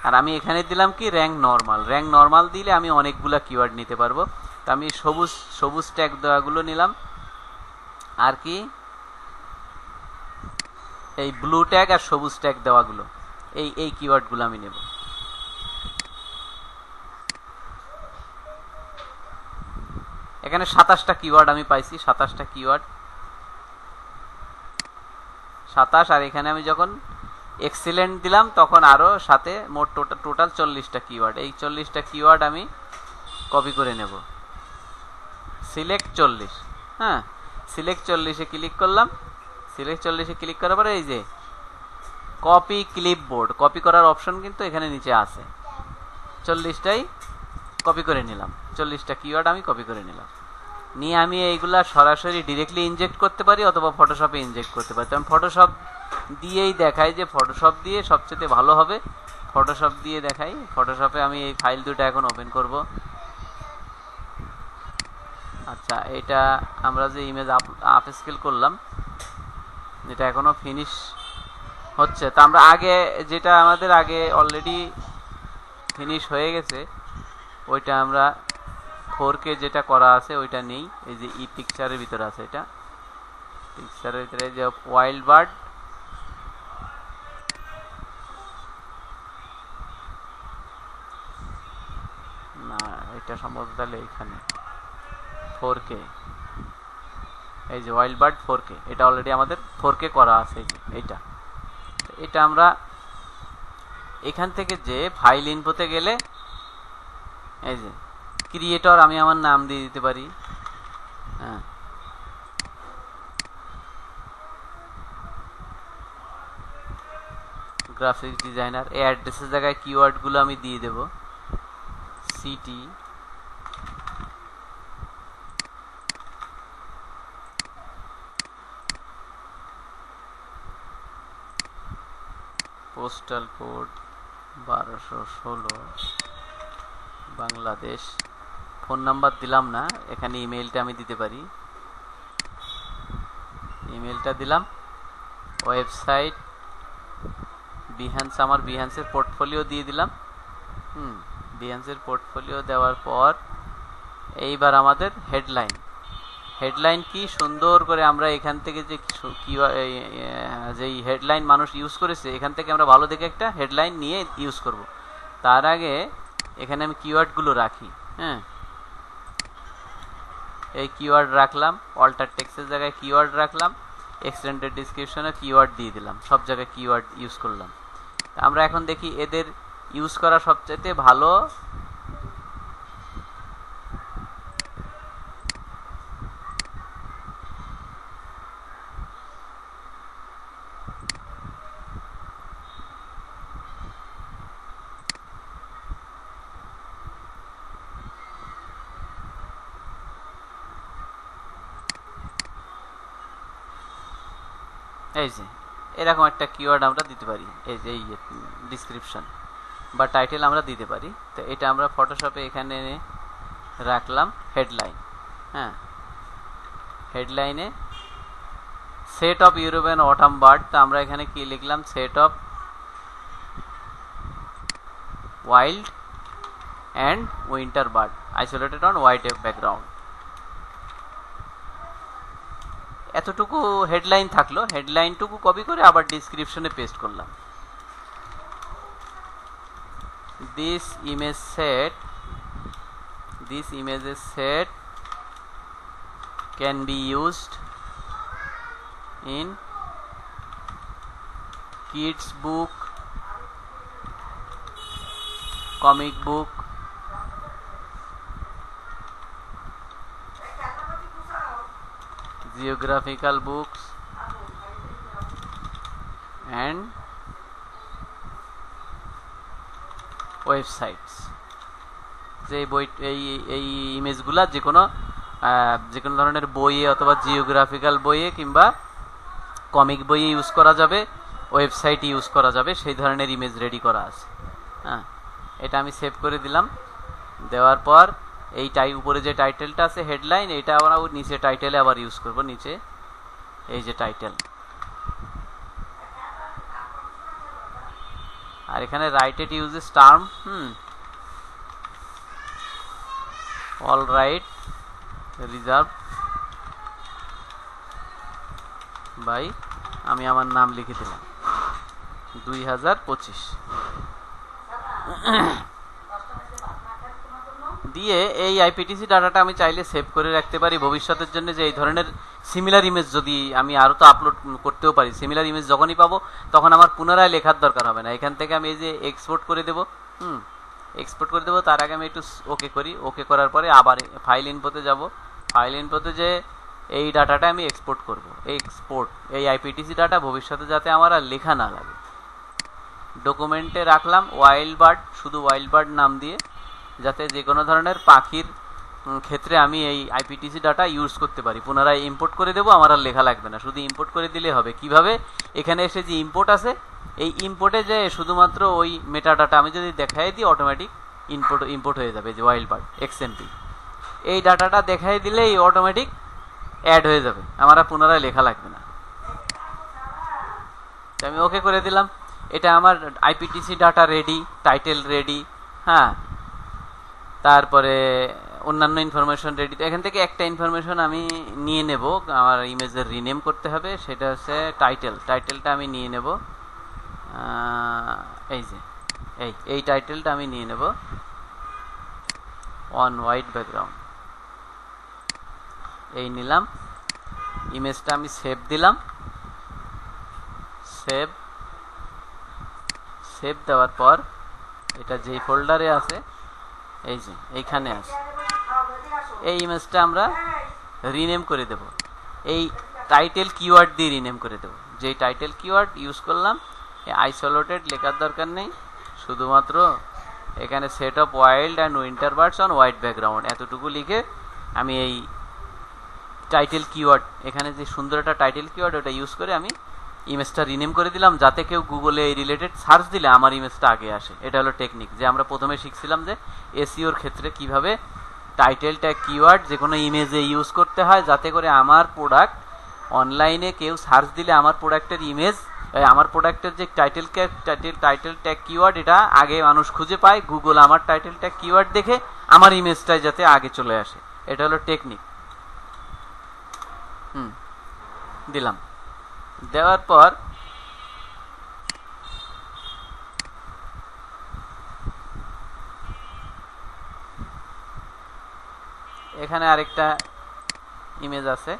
আর আমি এখানে দিলাম কি র্যাঙ্ক নরমাল। র্যাঙ্ক নরমাল দিলে আমি অনেকগুলা কিওয়ার্ড নিতে পারবো। তো আমি সবুজ ট্যাগ দেওয়াগুলো নিলাম, আর কি এই ব্লু ট্যাগ আর সবুজ ট্যাগ দেওয়াগুলো, এই কিওয়ার্ডগুলো আমি নেব। এখানে 27টা কিওয়ার্ড আমি পাইছি, 27টা কিওয়ার্ড 27। আর এখানে আমি যখন এক্সিলেন্ট দিলাম তখন আরো সাথে মোট টোটাল 40টা কিওয়ার্ড। এই 40টা কিওয়ার্ড আমি কপি করে নেব। সিলেক্ট 40, হ্যাঁ, সিলেক্ট 40-এ ক্লিক করলাম। সিলেক্ট 40-এ ক্লিক করার পরে এই যে কপি ক্লিপবোর্ড, কপি করার অপশন কিন্তু এখানে নিচে আছে। 40টাই কপি করে নিলাম, 40টা কিওয়ার্ড আমি কপি করে নিলাম। নিয়ে আমি এইগুলা সরাসরি ডিরেক্টলি ইনজেক্ট করতে পারি অথবা ফটোশপে ইনজেক্ট করতে পারি। তো আমি ফটোশপ দিয়েই দেখাই যে ফটোশপ দিয়ে সবচেয়ে ভালো হবে। ফটোশপ দিয়ে দেখাই। ফটোশপে আমি এই ফাইল দুটো এখন ওপেন করব। আচ্ছা, এটা আমরা যে ইমেজ আপ স্কেল করলাম যেটা এখনো ফিনিশ হচ্ছে, তা আমরা আগে যেটা আমাদের আগে অলরেডি ফিনিশ হয়ে গেছে ওইটা আমরা 4K যেটা করা আছে ওইটা নেই। এই যে ই পিকচারের ভিতরে আছে, এটা পিকচারের ভিতরে যে ওয়াইল্ড বার্ড, না এটা সম্ভবত তাহলে এখানে 4K, এই যে ওয়াইল্ড বার্ড 4K, এটা অলরেডি আমাদের 4K করা আছে। এইটা এটা আমরা এখান থেকে যে ফাইল ইনফোতে গেলে এই যে ক্রিয়েটর আমি আমার নাম দিয়ে দিতে পারি। হ্যাঁ, গ্রাফিক্স ডিজাইনার, এই অ্যাড্রেসের জায়গায় কিওয়ার্ডগুলো আমি দিয়ে দেব। City, postal code 1216 Bangladesh. Phone number দিলাম না, এখানে ইমেইলটা আমি দিতে পারি। ইমেইলটা দিলাম। ওয়েবসাইট বিহান্স, আমার বিহান্সের পোর্টফোলিও দিয়ে দিলাম। বিহান্সের পোর্টফোলিও দেওয়ার পর এইবার আমাদের হেডলাইন, হেডলাইন কি সুন্দর করে আমরা এখান থেকে যে যেই হেডলাইন মানুষ ইউজ করেছে এখান থেকে আমরা ভালো দেখে একটা হেডলাইন নিয়ে ইউজ করব। তার আগে এখানে আমি কিওয়ার্ডগুলো রাখি। হ্যাঁ, এই কিওয়ার্ড রাখলাম, অল্টার টেক্সটের জায়গায় কিওয়ার্ড রাখলাম, এক্সটেন্ডেড ডেসক্রিপশনে কিওয়ার্ড দিয়ে দিলাম, সব জায়গায় কিওয়ার্ড ইউজ করলাম। আমরা এখন দেখি এদের ইউজ করা সবচেয়ে ভালো এই যে এরকম একটা কিওয়ার্ড আমরা দিতে পারি, এই যে এই ডিসক্রিপশন বা টাইটেল আমরা দিতে পারি। তো এটা আমরা ফটোশপে এখানে রাখলাম হেডলাইন। হ্যাঁ, হেডলাইনে set of European autumn bird, তো আমরা এখানে কি লিখলাম, set of wild and winter bird isolated on white background. এতটুকু হেডলাইন থাকলো, হেডলাইনটুকু কপি করে আবার ডিসক্রিপশনে পেস্ট করলাম। this image set can be used in kids book, comic book, geographical books and websites. যে বই এই ইমেজগুলা যে কোনো ধরনের বইয়ে অথবা জিওগ্রাফিক্যাল বইয়ে কিংবা কমিক বইয়ে ইউজ করা যাবে, ওয়েবসাইটে ইউজ করা যাবে, সেই ধরনের ইমেজ রেডি করা আছে। হ্যাঁ, এটা আমি সেভ করে দিলাম। দেওয়ার পর এই উপরে যে টাইটেলটা আছে হেডলাইন, এটা আমরা নিচে টাইটেলে আবার ইউজ করব। নিচে এই যে টাইটেল, আর এখানে righted uses term all right reserved by, আমি আমার নাম লিখে দিলাম 2025 দিয়ে এই আইপিটিসি ডাটাটা আমি চাইলে সেভ করে রাখতে পারি ভবিষ্যতের জন্য, যে এই ধরনের সিমিলার ইমেজ যদি আমি আরও তো আপলোড করতেও পারি। সিমিলার ইমেজ যখনই পাবো তখন আমার পুনরায় লেখার দরকার হবে না। এখান থেকে আমি এই যে এক্সপোর্ট করে দেবো, এক্সপোর্ট করে দেবো। তার আগে আমি একটু ওকে করি, ওকে করার পরে আবার ফাইল ইনফোতে যাব। ফাইল ইনফোতে যে এই ডাটাটা আমি এক্সপোর্ট করব, এক্সপোর্ট এই আইপিটিসি ডাটা ভবিষ্যতে যাতে আমার আর লেখা না লাগে। ডকুমেন্টে রাখলাম ওয়াইল্ড বার্ড, শুধু ওয়াইল্ড বার্ড নাম দিয়ে, যাতে যে কোনো ধরনের পাখির ক্ষেত্রে আমি এই আইপিটিসি ডাটা ইউজ করতে পারি। পুনরায় ইম্পোর্ট করে দেবো, আমার আর লেখা লাগবে না, শুধু ইম্পোর্ট করে দিলে হবে। কিভাবে, এখানে এসে যে ইম্পোর্ট আছে, এই ইম্পোর্টে যে শুধুমাত্র ওই মেটা ডাটা আমি যদি দেখাই দিই অটোমেটিক ইম্পোর্ট হয়ে যাবে। যে ওয়াইল্ড বার্ড এক্সএমপি, এই ডাটাটা দেখাই দিলেই অটোমেটিক অ্যাড হয়ে যাবে, আমার আর পুনরায় লেখা লাগবে না। আমি ওকে করে দিলাম। এটা আমার আইপিটিসি ডাটা রেডি, টাইটেল রেডি। হ্যাঁ, তারপরে অন্যান্য ইনফরমেশন রেডি। এখান থেকে একটা ইনফরমেশন আমি নিয়ে নেব, আমার ইমেজের রিনেম করতে হবে, সেটা হচ্ছে টাইটেল। টাইটেলটা আমি নিয়ে নেব, এই যে এই টাইটেলটা আমি নিয়ে নেব অন হোয়াইট ব্যাকগ্রাউন্ড। এই নিলাম, ইমেজটা আমি সেভ দিলাম। সেভ দেওয়ার পর এটা যেই ফোল্ডারে আছে, এই যে এইখানে আছে, এই ইমেজটা আমরা রিনেম করে দেব। এই টাইটেল কিওয়ার্ড দিয়ে রিনেম করে দেব। যেই টাইটেল কিওয়ার্ড ইউজ করলাম, আইসোলেটেড লেখার দরকার নেই, শুধুমাত্র এখানে set of wild and winter birds on white background এতটুকু লিখে আমি এই টাইটেল কিওয়ার্ড, এখানে যে সুন্দর একটা টাইটেল কিওয়ার্ড, ওটা ইউজ করে আমি ইমেজটা রিনেম করে দিলাম, যাতে কেউ গুগলে এই রিলেটেড সার্চ দিলে আমার ইমেজটা আগে আসে। এটা হলো টেকনিক, যে আমরা প্রথমে শিখছিলাম যে এসইওর ক্ষেত্রে কিভাবে টাইটেল ট্যাগ কিওয়ার্ড যে কোনো ইমেজে ইউজ করতে হয়, যাতে করে আমার প্রোডাক্ট অনলাইনে কেউ সার্চ দিলে আমার প্রোডাক্টের ইমেজ, আমার প্রোডাক্টের যে টাইটেল ট্যাগ কিওয়ার্ড, এটা আগে মানুষ খুঁজে পায়। গুগল আমার টাইটেল ট্যাগ কিওয়ার্ড দেখে আমার ইমেজটাই যাতে আগে চলে আসে। এটা হলো টেকনিক। দিলাম। দেওয়ার পর এখানে আরেকটা ইমেজ আছে,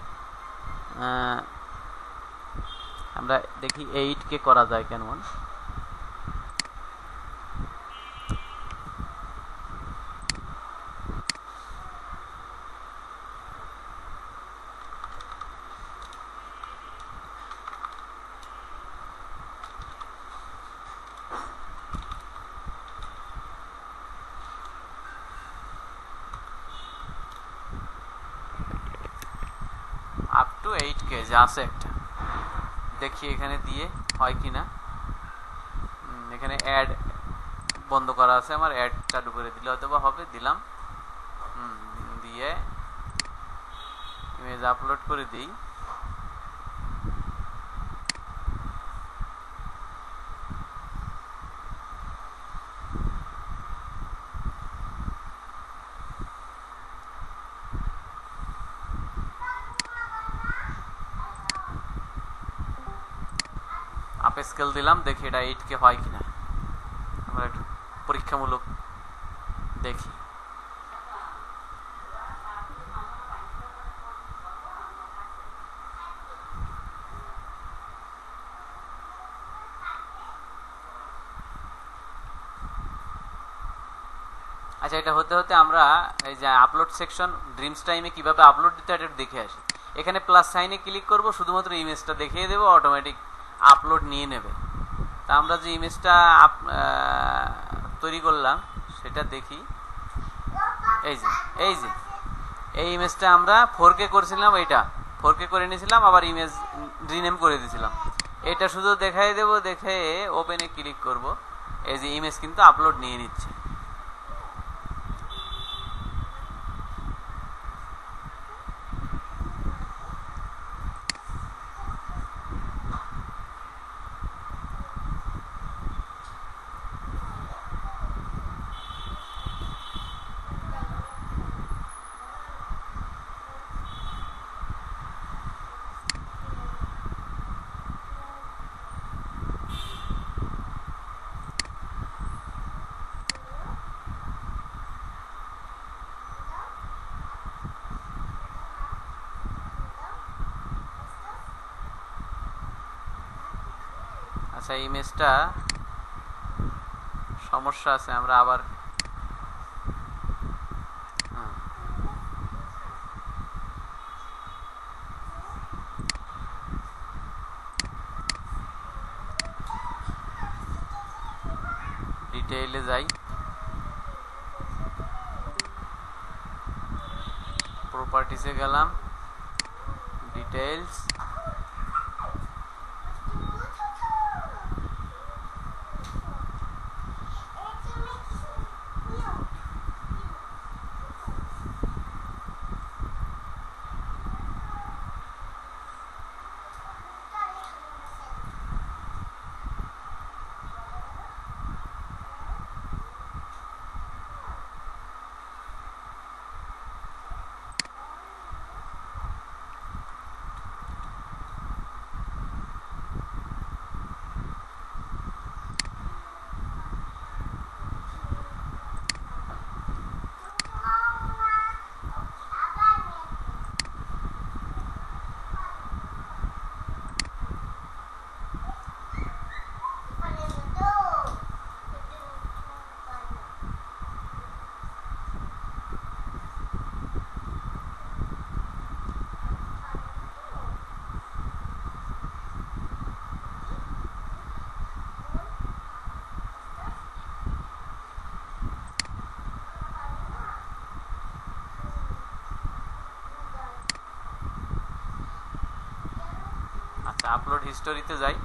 আমরা দেখি 8 কে করা যায় কেমন। আপ টু 8K যে আছে একটা, দেখি এখানে দিয়ে হয় কিনা। এখানে অ্যাড বন্ধ করা আছে, আমার অ্যাড চালু করে দিলে হয়তো বা হবে। দিলাম, দিয়ে ইমেজ আপলোড করে দিই। আপ স্কেল দিলাম, দেখি এটা 8K হয় কিনা। আমরা একটু পরীক্ষামূলক দেখি। আচ্ছা, এটা হতে হতে আমরা এই যে আপলোড সেকশন ড্রিমস টাইমে কিভাবে আপলোড দিতে হয় এটা দেখে আসি। এখানে প্লাস সাইনে ক্লিক করব, শুধুমাত্র ইমেজটা দেখিয়ে দেবো, অটোমেটিক আপলোড নিয়ে নেবে। তা আমরা যে ইমেজটা তৈরি করলাম সেটা দেখি। এই যে এই ইমেজটা আমরা 4K করেছিলাম, এটা 4K করে নিয়েছিলাম, আবার ইমেজ রিনেম করে দিয়েছিলাম। এটা শুধু দেখাই দেব, দেখে ওপেনে ক্লিক করব। এই যে ইমেজ কিন্তু আপলোড নিয়ে নিচ্ছে। আচ্ছা, ইমেজটা সমস্যা আছে, আমরা আবার ডিটেইলে যাই। প্রপার্টিসে গেলাম, ডিটেইলস, আপলোড হিস্টোরিতে যাই।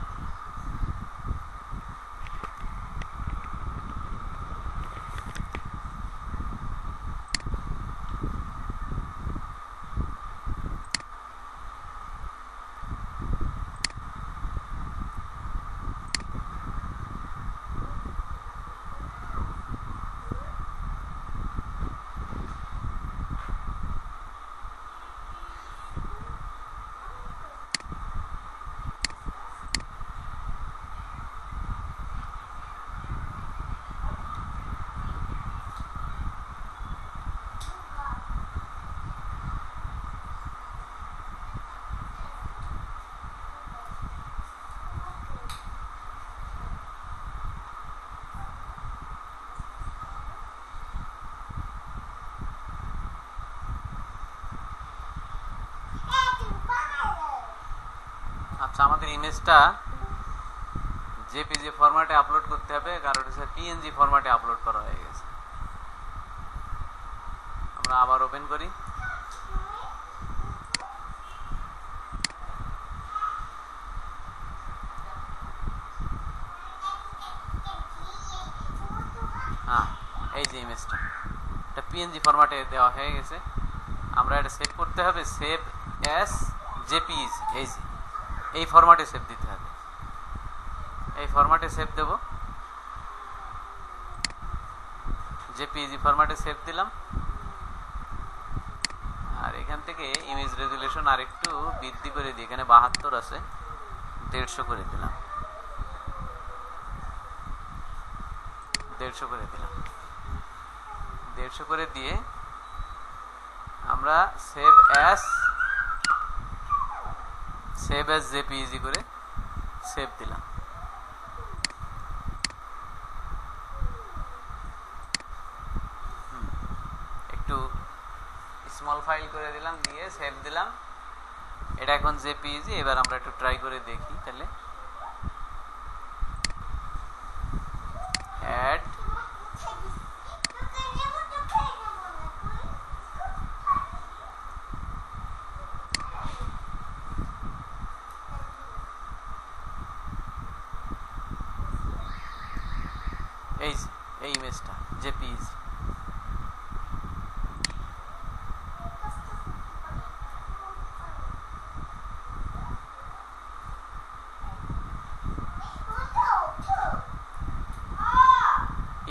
আচ্ছা, আমাদের ইমেজটা জেপিজি ফরম্যাটে আপলোড করতে হবে, কারণ এটা পিএনজি ফরম্যাটে আপলোড করা হয়ে গেছে। আমরা আবার ওপেন করি। হ্যাঁ, এই যে ইমেজটা, এটা পিএনজি ফরম্যাটে দেওয়া হয়ে গেছে। আমরা এটা সেভ করতে হবে, সেভ অ্যাজ জেপিইজি, এই ফরম্যাটে সেভ দিতে হবে। এই ফরম্যাটে সেভ দেব, জেপিইজি ফরম্যাটে সেভ দিলাম। আর এখান থেকে ইমেজ রেজুলেশন আর একটু বৃদ্ধি করে দিই, এখানে 72 আছে, 150 করে দিলাম, 150 করে দিলাম। 150 করে দিয়ে আমরা সেভ অ্যাজ জেপিইজি করে সেভ দিলাম। একটু স্মল ফাইল করে দিলাম, দিয়ে সেভ দিলাম। এটা এখন জেপিইজি। এবার আমরা একটু ট্রাই করে দেখি তাহলে। অ্যাড এই ইমেজটা JPEG.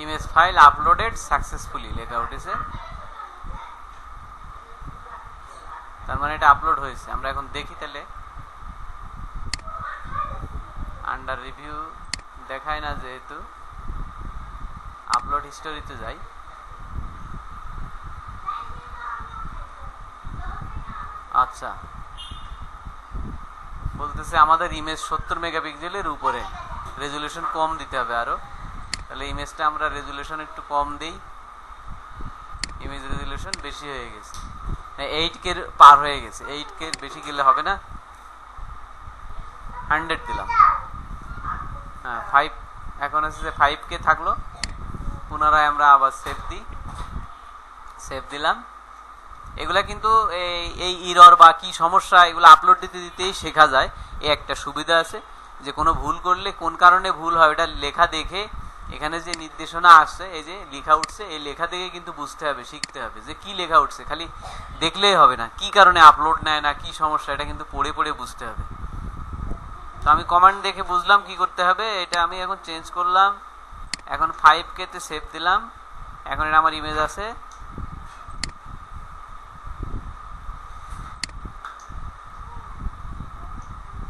Image file uploaded successfully লেখা উঠেছে, তার মানে এটা আপলোড হয়েছে। আমরা এখন দেখি তাহলে। আন্ডার রিভিউ দেখায় না, যেহেতু আপলোড হিস্টোরিতে যাই। আচ্ছা, বলতেছে আমাদের ইমেজ 70 মেগাপিক্সেলের উপরে, রেজুলেশন কম দিতে হবে আরো। তাহলে ইমেজটা আমরা রেজুলেশন একটু কম দেই। ইমেজ রেজুলেশন বেশি হয়ে গেছে, 8K পার হয়ে গেছে। 8K বেশি গেলে হবে না, 100 দিলাম। হ্যাঁ, 5 এখন আছে যে 5K থাকলো। পুনরায় আমরা আবার সেভ দিই, সেভ দিলাম। এগুলা কিন্তু এই ইরর বা কি সমস্যা, এগুলো আপলোড দিতে দিতেই শেখা যায়। এই একটা সুবিধা আছে যে কোনো ভুল করলে কোন কারণে ভুল হয় ওটা লেখা দেখে, এখানে যে নির্দেশনা আসছে, এই যে লেখা উঠছে, এই লেখা দেখে কিন্তু বুঝতে হবে, শিখতে হবে যে কি লেখা উঠছে। খালি দেখলেই হবে না, কি কারণে আপলোড নেয় না, কি সমস্যা, এটা কিন্তু পড়ে পড়ে বুঝতে হবে। তো আমি কমান্ড দেখে বুঝলাম কি করতে হবে। এটা আমি এখন চেঞ্জ করলাম, এখন 5K তে সেভ দিলাম। এখন এটা আমার ইমেজ আছে।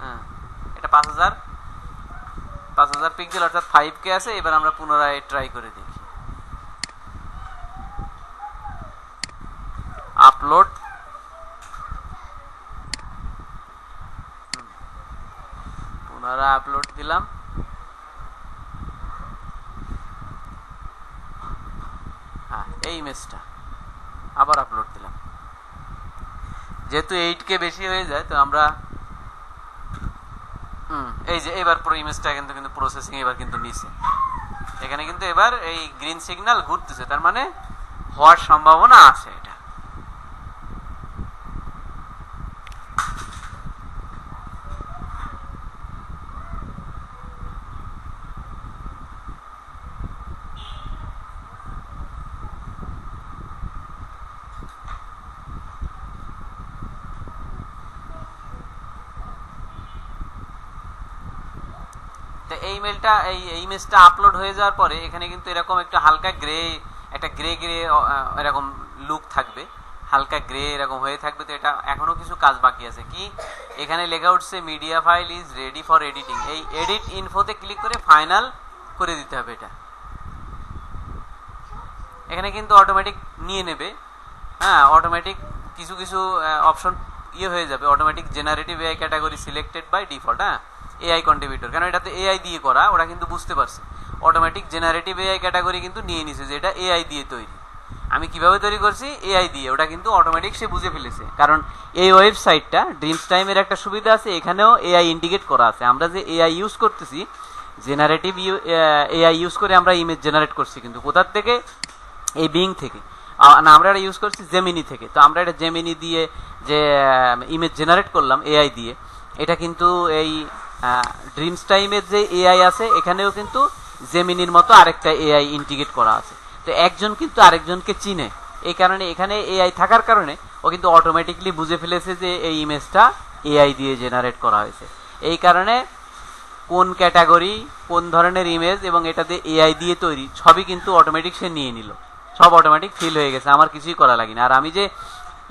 হ্যাঁ, এটা 5000 পিক্সেল অর্থাৎ 5K আছে। এবার আমরা পুনরায় ট্রাই করে দেখি। আপলোড, পুনরায় আপলোড দিলাম। হ্যাঁ, এই ইমেজটা আবার আপলোড দিলাম। যেহেতু 8K বেশি হয়ে যায়, তো আমরা এই যে এবার পুরো ইমেজটা কিন্তু প্রসেসিং এবার কিন্তু নিছে। এখানে কিন্তু এবার এই গ্রিন সিগন্যাল ঘুরতেছে, তার মানে হওয়ার সম্ভাবনা আছে এটা। এই মেলটা, এই ইমেজটা আপলোড হয়ে যাওয়ার পরে এখানে কিন্তু এরকম একটা হালকা গ্রে, একটা গ্রে এরকম লুক থাকবে, হালকা গ্রে এরকম হয়ে থাকবে। তো এটা এখনো কিছু কাজ বাকি আছে। কি, এখানে লেখা উঠছে media file is ready for editing. এই এডিট ইনফোতে ক্লিক করে ফাইনাল করে দিতে হবে। এটা এখানে কিন্তু অটোমেটিক নিয়ে নেবে। হ্যাঁ, অটোমেটিক কিছু কিছু অপশন হয়ে যাবে। Automatic generative AI category selected by default. হ্যাঁ, এআই কন্ট্রিবিউটর, কেন এটা তো এআই দিয়ে করা, ওরা কিন্তু বুঝতে পারছে। অটোমেটিক জেনারেটিভ এআই ক্যাটাগরি কিন্তু নিয়ে নিছে যে এটা এআই দিয়ে তৈরি। আমি কিভাবে তৈরি করছি এআই দিয়ে, ওটা কিন্তু অটোমেটিক সে বুঝে ফেলেছে। কারণ এই ওয়েবসাইটটা ড্রিমস টাইমের একটা সুবিধা আছে, এখানেও এআই ইন্ডিকেট করা আছে। আমরা যে এআই ইউজ করতেছি, জেনারেটিভ এআই ইউজ করে আমরা ইমেজ জেনারেট করছি, কিন্তু কোথার থেকে? এই বিং থেকে না, আমরা এটা ইউজ করছি জেমিনি থেকে। তো আমরা এটা জেমিনি দিয়ে যে ইমেজ জেনারেট করলাম এআই দিয়ে, এটা কিন্তু এই ড্রিমস টাইমের যে এআই আছে এখানেও কিন্তু জেমিনির মতো আরেকটা এআই ইন্টিগ্রেট করা আছে। তো একজন কিন্তু আরেকজনকে চিনে, এই কারণে এখানে এআই থাকার কারণে ও কিন্তু অটোমেটিকলি বুঝে ফেলেছে যে এই ইমেজটা এআই দিয়ে জেনারেট করা হয়েছে। এই কারণে কোন ক্যাটাগরি, কোন ধরনের ইমেজ এবং এটা দিয়ে এআই দিয়ে তৈরি সবই কিন্তু অটোমেটিক সে নিয়ে নিল, সব অটোমেটিক ফিল হয়ে গেছে, আমার কিছুই করা লাগে না। আর আমি যে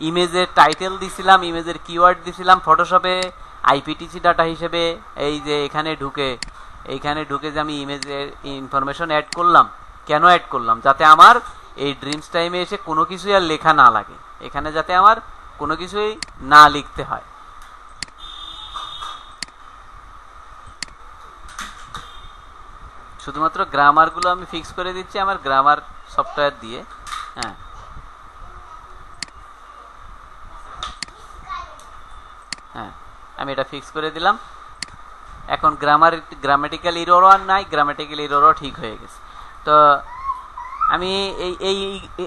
ইমেজের টাইটেল দিছিলাম, ইমেজের কিওয়ার্ড দিছিলাম ফটোশপে আইপিটিসি ডাটা হিসেবে, এই যে এইখানে ঢুকে যে আমি ইমেজের ইনফরমেশন অ্যাড করলাম, কেন অ্যাড করলাম? যাতে আমার এই ড্রিমস টাইমে এসে কোনো কিছুই আর লেখা না লাগে, এখানে যাতে আমার কোনো কিছুই না লিখতে হয়। শুধুমাত্র গ্রামারগুলো আমি ফিক্স করে দিচ্ছি আমার গ্রামার সফটওয়্যার দিয়ে। হ্যাঁ, আমি এটা ফিক্স করে দিলাম। এখন গ্রামাটিক্যাল এররও আর নাই, গ্রামাটিক্যাল এররও ঠিক হয়ে গেছে। তো আমি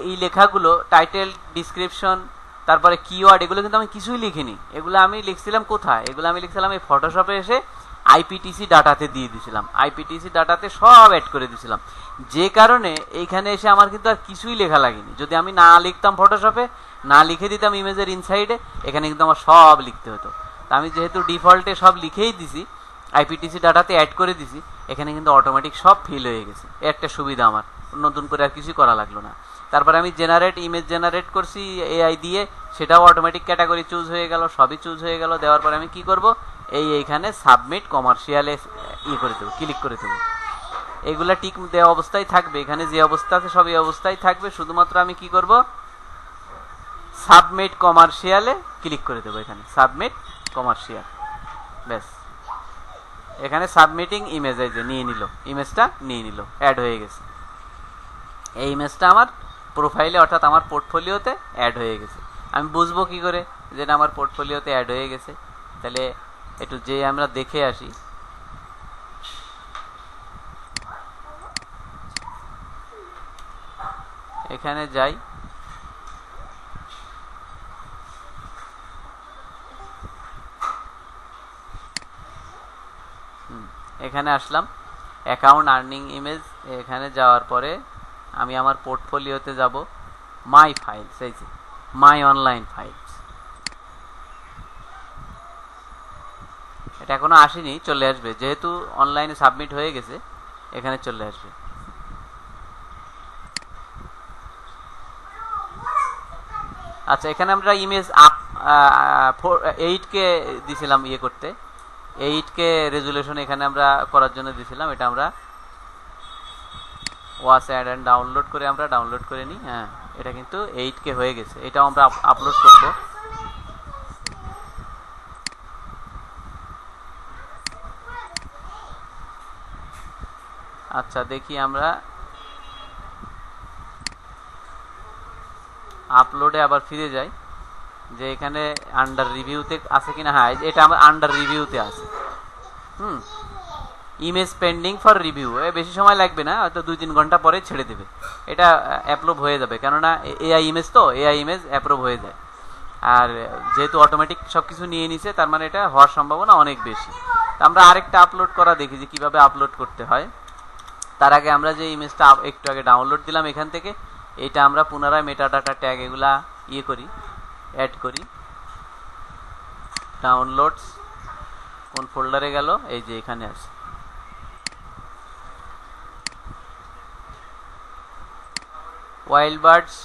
এই লেখাগুলো টাইটেল, ডিসক্রিপশন, তারপরে কিওয়ার্ড, এগুলো কিন্তু আমি কিছুই লিখিনি। এগুলো আমি লিখছিলাম কোথায়? এগুলো আমি লিখছিলাম এই ফটোশপে এসে আইপিটিসি ডাটাতে দিয়ে দিয়েছিলাম, আইপিটিসি ডাটাতে সব অ্যাড করে দিয়েছিলাম। যে কারণে এইখানে এসে আমার কিন্তু আর কিছুই লেখা লাগেনি। যদি আমি না লিখতাম ফটোশপে, না লিখে দিতাম ইমেজের ইনসাইডে, এখানে কিন্তু আমার সব লিখতে হতো। তা আমি যেহেতু ডিফল্টে সব লিখেই দিছি, আইপিটিসি ডাটাতে অ্যাড করে দিছি, এখানে কিন্তু অটোমেটিক সব ফিল হয়ে গেছে। একটা সুবিধা আমার, নতুন করে আর কিছুই করা লাগলো না। তারপরে আমি ইমেজ জেনারেট করছি এআই দিয়ে, সেটাও অটোমেটিক ক্যাটাগরি চুজ হয়ে গেল, সবই চুজ হয়ে গেল। দেওয়ার পরে আমি কি করব? এইখানে সাবমিট কমার্শিয়ালে করে দেবো, ক্লিক করে দেবো। এইগুলা টিক দেওয়া অবস্থায় থাকবে, এখানে যে অবস্থা আছে সব এই অবস্থায় থাকবে। শুধুমাত্র আমি কি করব? সাবমিট কমার্শিয়ালে ক্লিক করে দেবো, এখানে সাবমিট কমার্শিয়াল, ব্যাস। এখানে সাবমিটিং ইমেজ এই যে নিয়ে নিল, ইমেজটা নিয়ে নিল, অ্যাড হয়ে গেছে। এই ইমেজটা আমার প্রোফাইলে অর্থাৎ আমার পোর্টফোলিওতে অ্যাড হয়ে গেছে। আমি বুঝবো কি করে যেটা আমার পোর্টফোলিওতে অ্যাড হয়ে গেছে? তাহলে একটু যে আমরা দেখে আসি। এখানে যাই, এখানে আসলাম, অ্যাকাউন্ট, আর্নিং ইমেজ। এখানে যাওয়ার পরে আমি আমার পোর্টফোলিওতে যাব, মাই ফাইলস, এই যে মাই অনলাইন ফাইলস। এটা এখনো আসেনি, চলে আসবে, যেহেতু অনলাইনে সাবমিট হয়ে গেছে এখানে চলে আসবে। আচ্ছা, এখানে আমরা ইমেজ 8K দিছিলাম ইয়ে করতে, 8K রেজুলেশন এখানে আমরা করার জন্য দিছিলাম। এটা আমরা ওয়াচ অ্যাড অ্যান্ড ডাউনলোড করে আমরা ডাউনলোড করে নিই। হ্যাঁ, এটা কিন্তু 8K হয়ে গেছে, এটাও আমরা আপলোড করব। আচ্ছা, দেখি আমরা আপলোডে আবার ফিরে যাই, যে এখানে আন্ডার রিভিউতে আছে কিনা। হ্যাঁ, এটা আমার আন্ডার রিভিউতে আছে। ইমেজ পেন্ডিং ফর রিভিউ, বেশি সময় লাগবে না, হয়তো 2-3 ঘন্টা পরে ছেড়ে দেবে, এটা অ্যাপ্রুভ হয়ে যাবে। কেননা এআই ইমেজ তো, এআই ইমেজ অ্যাপ্রুভ হয়ে যায়। আর যেহেতু অটোমেটিক সব কিছু নিয়ে নিছে, তার মানে এটা হওয়ার সম্ভাবনা অনেক বেশি। তো আমরা আরেকটা আপলোড করা দেখি যে কীভাবে আপলোড করতে হয়। তার আগে আমরা যে ইমেজটা একটু আগে ডাউনলোড দিলাম এখান থেকে, এটা আমরা পুনরায় মেটাডাটা ট্যাগ এগুলা করি, অ্যাড করি। ডাউনলোডস কোন ফোল্ডারে গেল? এই যে এখানে আছে। ওয়াইল্ড বার্ডস,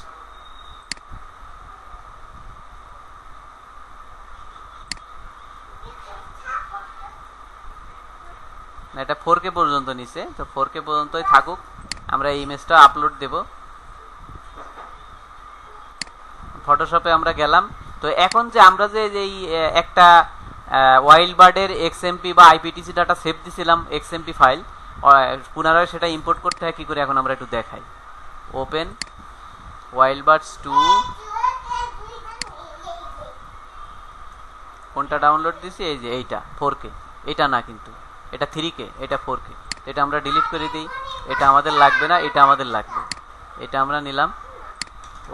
এটা 4K পর্যন্ত নিছে, তো 4K পর্যন্তই থাকুক। আমরা এই ইমেজটা আপলোড দেব। ফটোশপে আমরা গেলাম। তো এখন যে আমরা যে এই একটা ওয়াইল্ড বার্ডের এক্সএমপি বা আইপিটিসি ডাটা সেভ দিছিলাম, এক্সএমপি ফাইল, পুনরায় সেটা ইম্পোর্ট করতে হয় কি করে এখন আমরা একটু দেখাই। ওপেন ওয়াইল্ডবার্ডস 2 কোনটা ডাউনলোড দিছি, এই যে এইটা 4K, এটা না কিন্তু এটা 3K, এটা 4K, এটা আমরা ডিলিট করে দিই, এটা আমাদের লাগবে না, এটা আমাদের লাগবে, এটা আমরা নিলাম,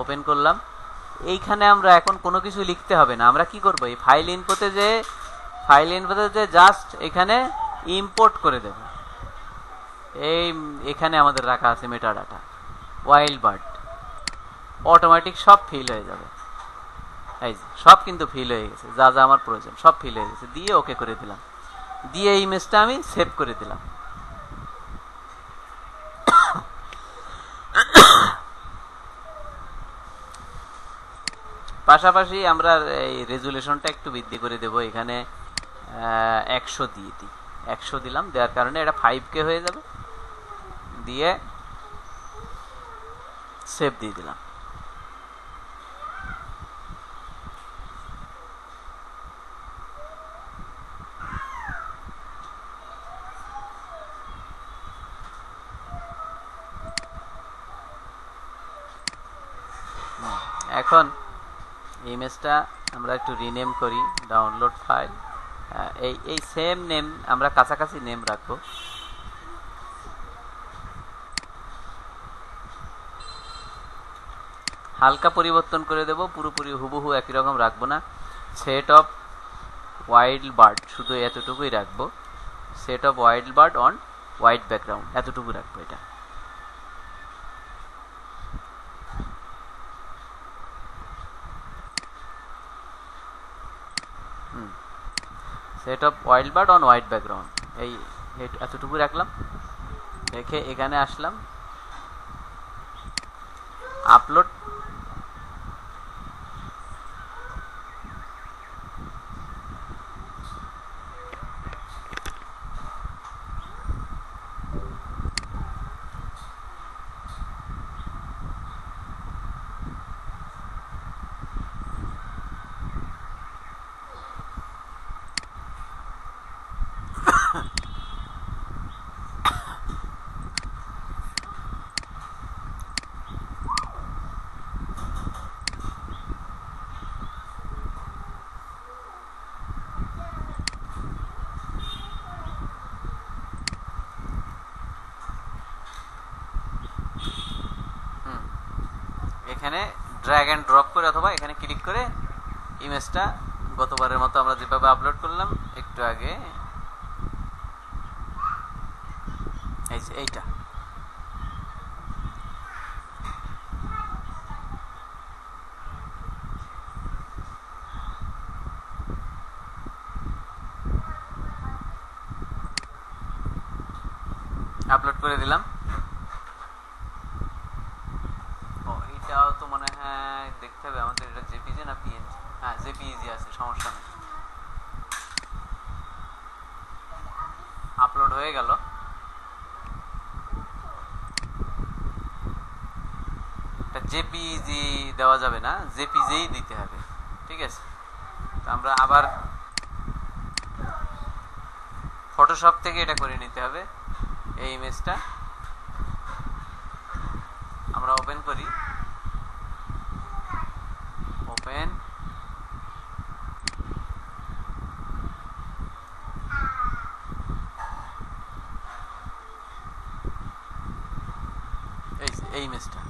ওপেন করলাম। এইখানে আমরা এখন কোনো কিছু লিখতে হবে না, আমরা কি করব, এই ফাইল ইনফোতে যে জাস্ট এখানে ইম্পোর্ট করে দেব। এখানে আমাদের রাখা আছে মেটা ডাটা, ওয়াইল্ডবার্ড, অটোমেটিক সব ফিল হয়ে যাবে। এই যে সব কিন্তু ফিল হয়ে গেছে, যা যা আমার প্রয়োজন সব ফিল হয়ে গেছে, দিয়ে ওকে করে দিলাম, দিয়ে এই ইমেজটা আমি সেভ করে দিলাম। পাশাপাশি আমরা এই রেজুলেশনটা একটু বৃদ্ধি করে দেব, এখানে 100 দিয়ে দিই, 100 দিলাম, দেওয়ার কারণে এটা 5K হয়ে যাবে, দিয়ে সেভ দিয়ে দিলাম। এখন ইমেজটা আমরা একটু রিনেম করি, ডাউনলোড ফাইল, এই সেম নেম আমরা কাছাকাছি নেম রাখবো। হালকা পরিবর্তন করে দেব, পুরোপুরি হুবহু একই রকম রাখবো না। সেট অফ ওয়াইল্ডবার্ড শুধু এতটুকুই রাখবো, set of wild bird on white background এতটুকু রাখবো। এটা set of wild bird on white background, এই এতটুকু রাখলাম। রেখে এখানে আসলাম, আপলোড, এখানে ড্র্যাগ এন্ড ড্রপ করে অথবা এখানে ক্লিক করে ইমেজটা গতবারের মতো আমরা যেভাবে আপলোড করলাম একটু আগে, এই যে এইটা, আপলোড করে দিলাম। এটাও তো মনে হয় দেখতে হবে আমাদের, এটা জেপিজি না পিএনজি, হ্যাঁ জেপিজি আছে, সমস্যা নেই। আপলোড হয়ে গেল। এটা জেপিজি দেওয়া যাবে না, জেপিজি দিতে হবে, ঠিক আছে। তো আমরা আবার ফটোশপ থেকে এটা করে নিতে হবে। এই ইমেজটা আমরা ওপেন করি, ওপেন, এই ইমেজটা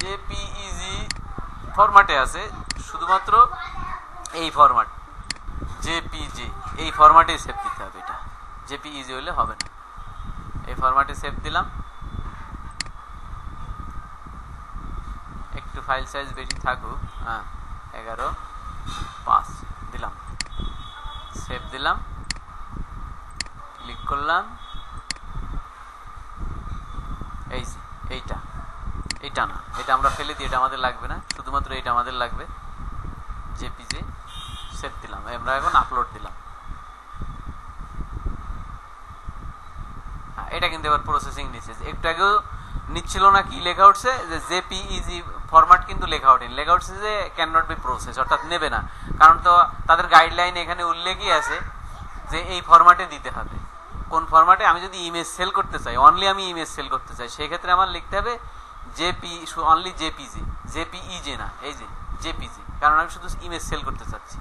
জেপিইজি ফরম্যাটে আছে, শুধুমাত্র এই ফরম্যাট জেপিজি, এই ফরম্যাটে সেভ দিতে হবে। এটা জেপিইজি হলে হবে না, এই ফরম্যাটে সেভ দিলাম। একটু ফাইল সাইজ বেশি থাকুক, হ্যাঁ 11:5 দিলাম, সেভ দিলাম, ক্লিক করলাম। এই এইটা, এটা না, এটা আমরা ফেলে দিই, এটা আমাদের লাগবে না, শুধুমাত্র এটা আমাদের লাগবে। জেপিজি সেভ দিলাম, আমরা এখন আপলোড দিলাম। এটা কিন্তু এবার প্রসেসিং নিচ্ছে, একটু আগেও নিচ্ছিল না, কি লেখা উঠছে যে জেপিইজি ফরম্যাট কিন্তু লেখা ওঠেনি, লেখা উঠছে যে ক্যান নট বি প্রসেস, অর্থাৎ নেবে না। কারণ তো তাদের গাইডলাইন এখানে উল্লেখই আছে যে এই ফরম্যাটে দিতে হবে। কোন ফরম্যাটে? আমি যদি ইমেজ সেল করতে চাই, অনলি আমি ইমেজ সেল করতে চাই, সেক্ষেত্রে আমার লিখতে হবে জেপি, অনলি জেপিজি, জেপিইজি না, এই যে জেপিজি, কারণ আমি শুধু ইমেজ সেল করতে চাচ্ছি।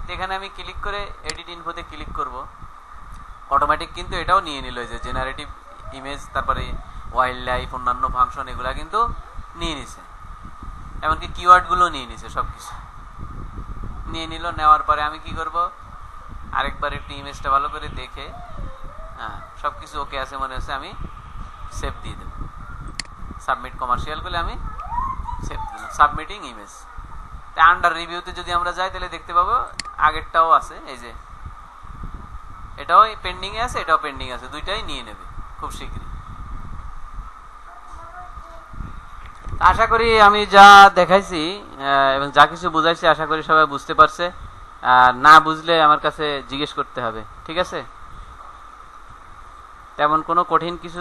তো এখানে আমি ক্লিক করে এডিট ইনফোতে ক্লিক করব, অটোমেটিক কিন্তু এটাও নিয়ে নিল, যে জেনারেটিভ ইমেজ, তারপরে ওয়াইল্ড লাইফ, অন্যান্য ফাংশন, এগুলা কিন্তু নিয়ে নিছে, এমনকি কিওয়ার্ডগুলো নিয়ে নিছে, সব কিছু নিয়ে নিল। নেওয়ার পরে আমি কি করব, আরেকবার একটু ইমেজটা ভালো করে দেখে, হ্যাঁ সব কিছু ওকে আছে মনে হচ্ছে, আমি সেভ দিয়ে দেব। সাবমিট কমার্শিয়াল বলে আমি সেভ দিলাম, সাবমিটিং ইমেজ। তা আন্ডার রিভিউতে যদি আমরা যাই তাহলে দেখতে পাবো আগেরটাও আছে, এই যে এটাও পেন্ডিং এ আছে, এটাও পেন্ডিং আছে, দুইটাই নিয়ে নেবে খুব শীঘ্রই। আশা করি আমি যা দেখাইছি এবং যা কিছু বুঝাইছি আশা করি সবাই বুঝতে পারছে। আর না বুঝলে আমার কাছে জিজ্ঞেস করতে হবে, ঠিক আছে? তেমন কোনো কঠিন কিছু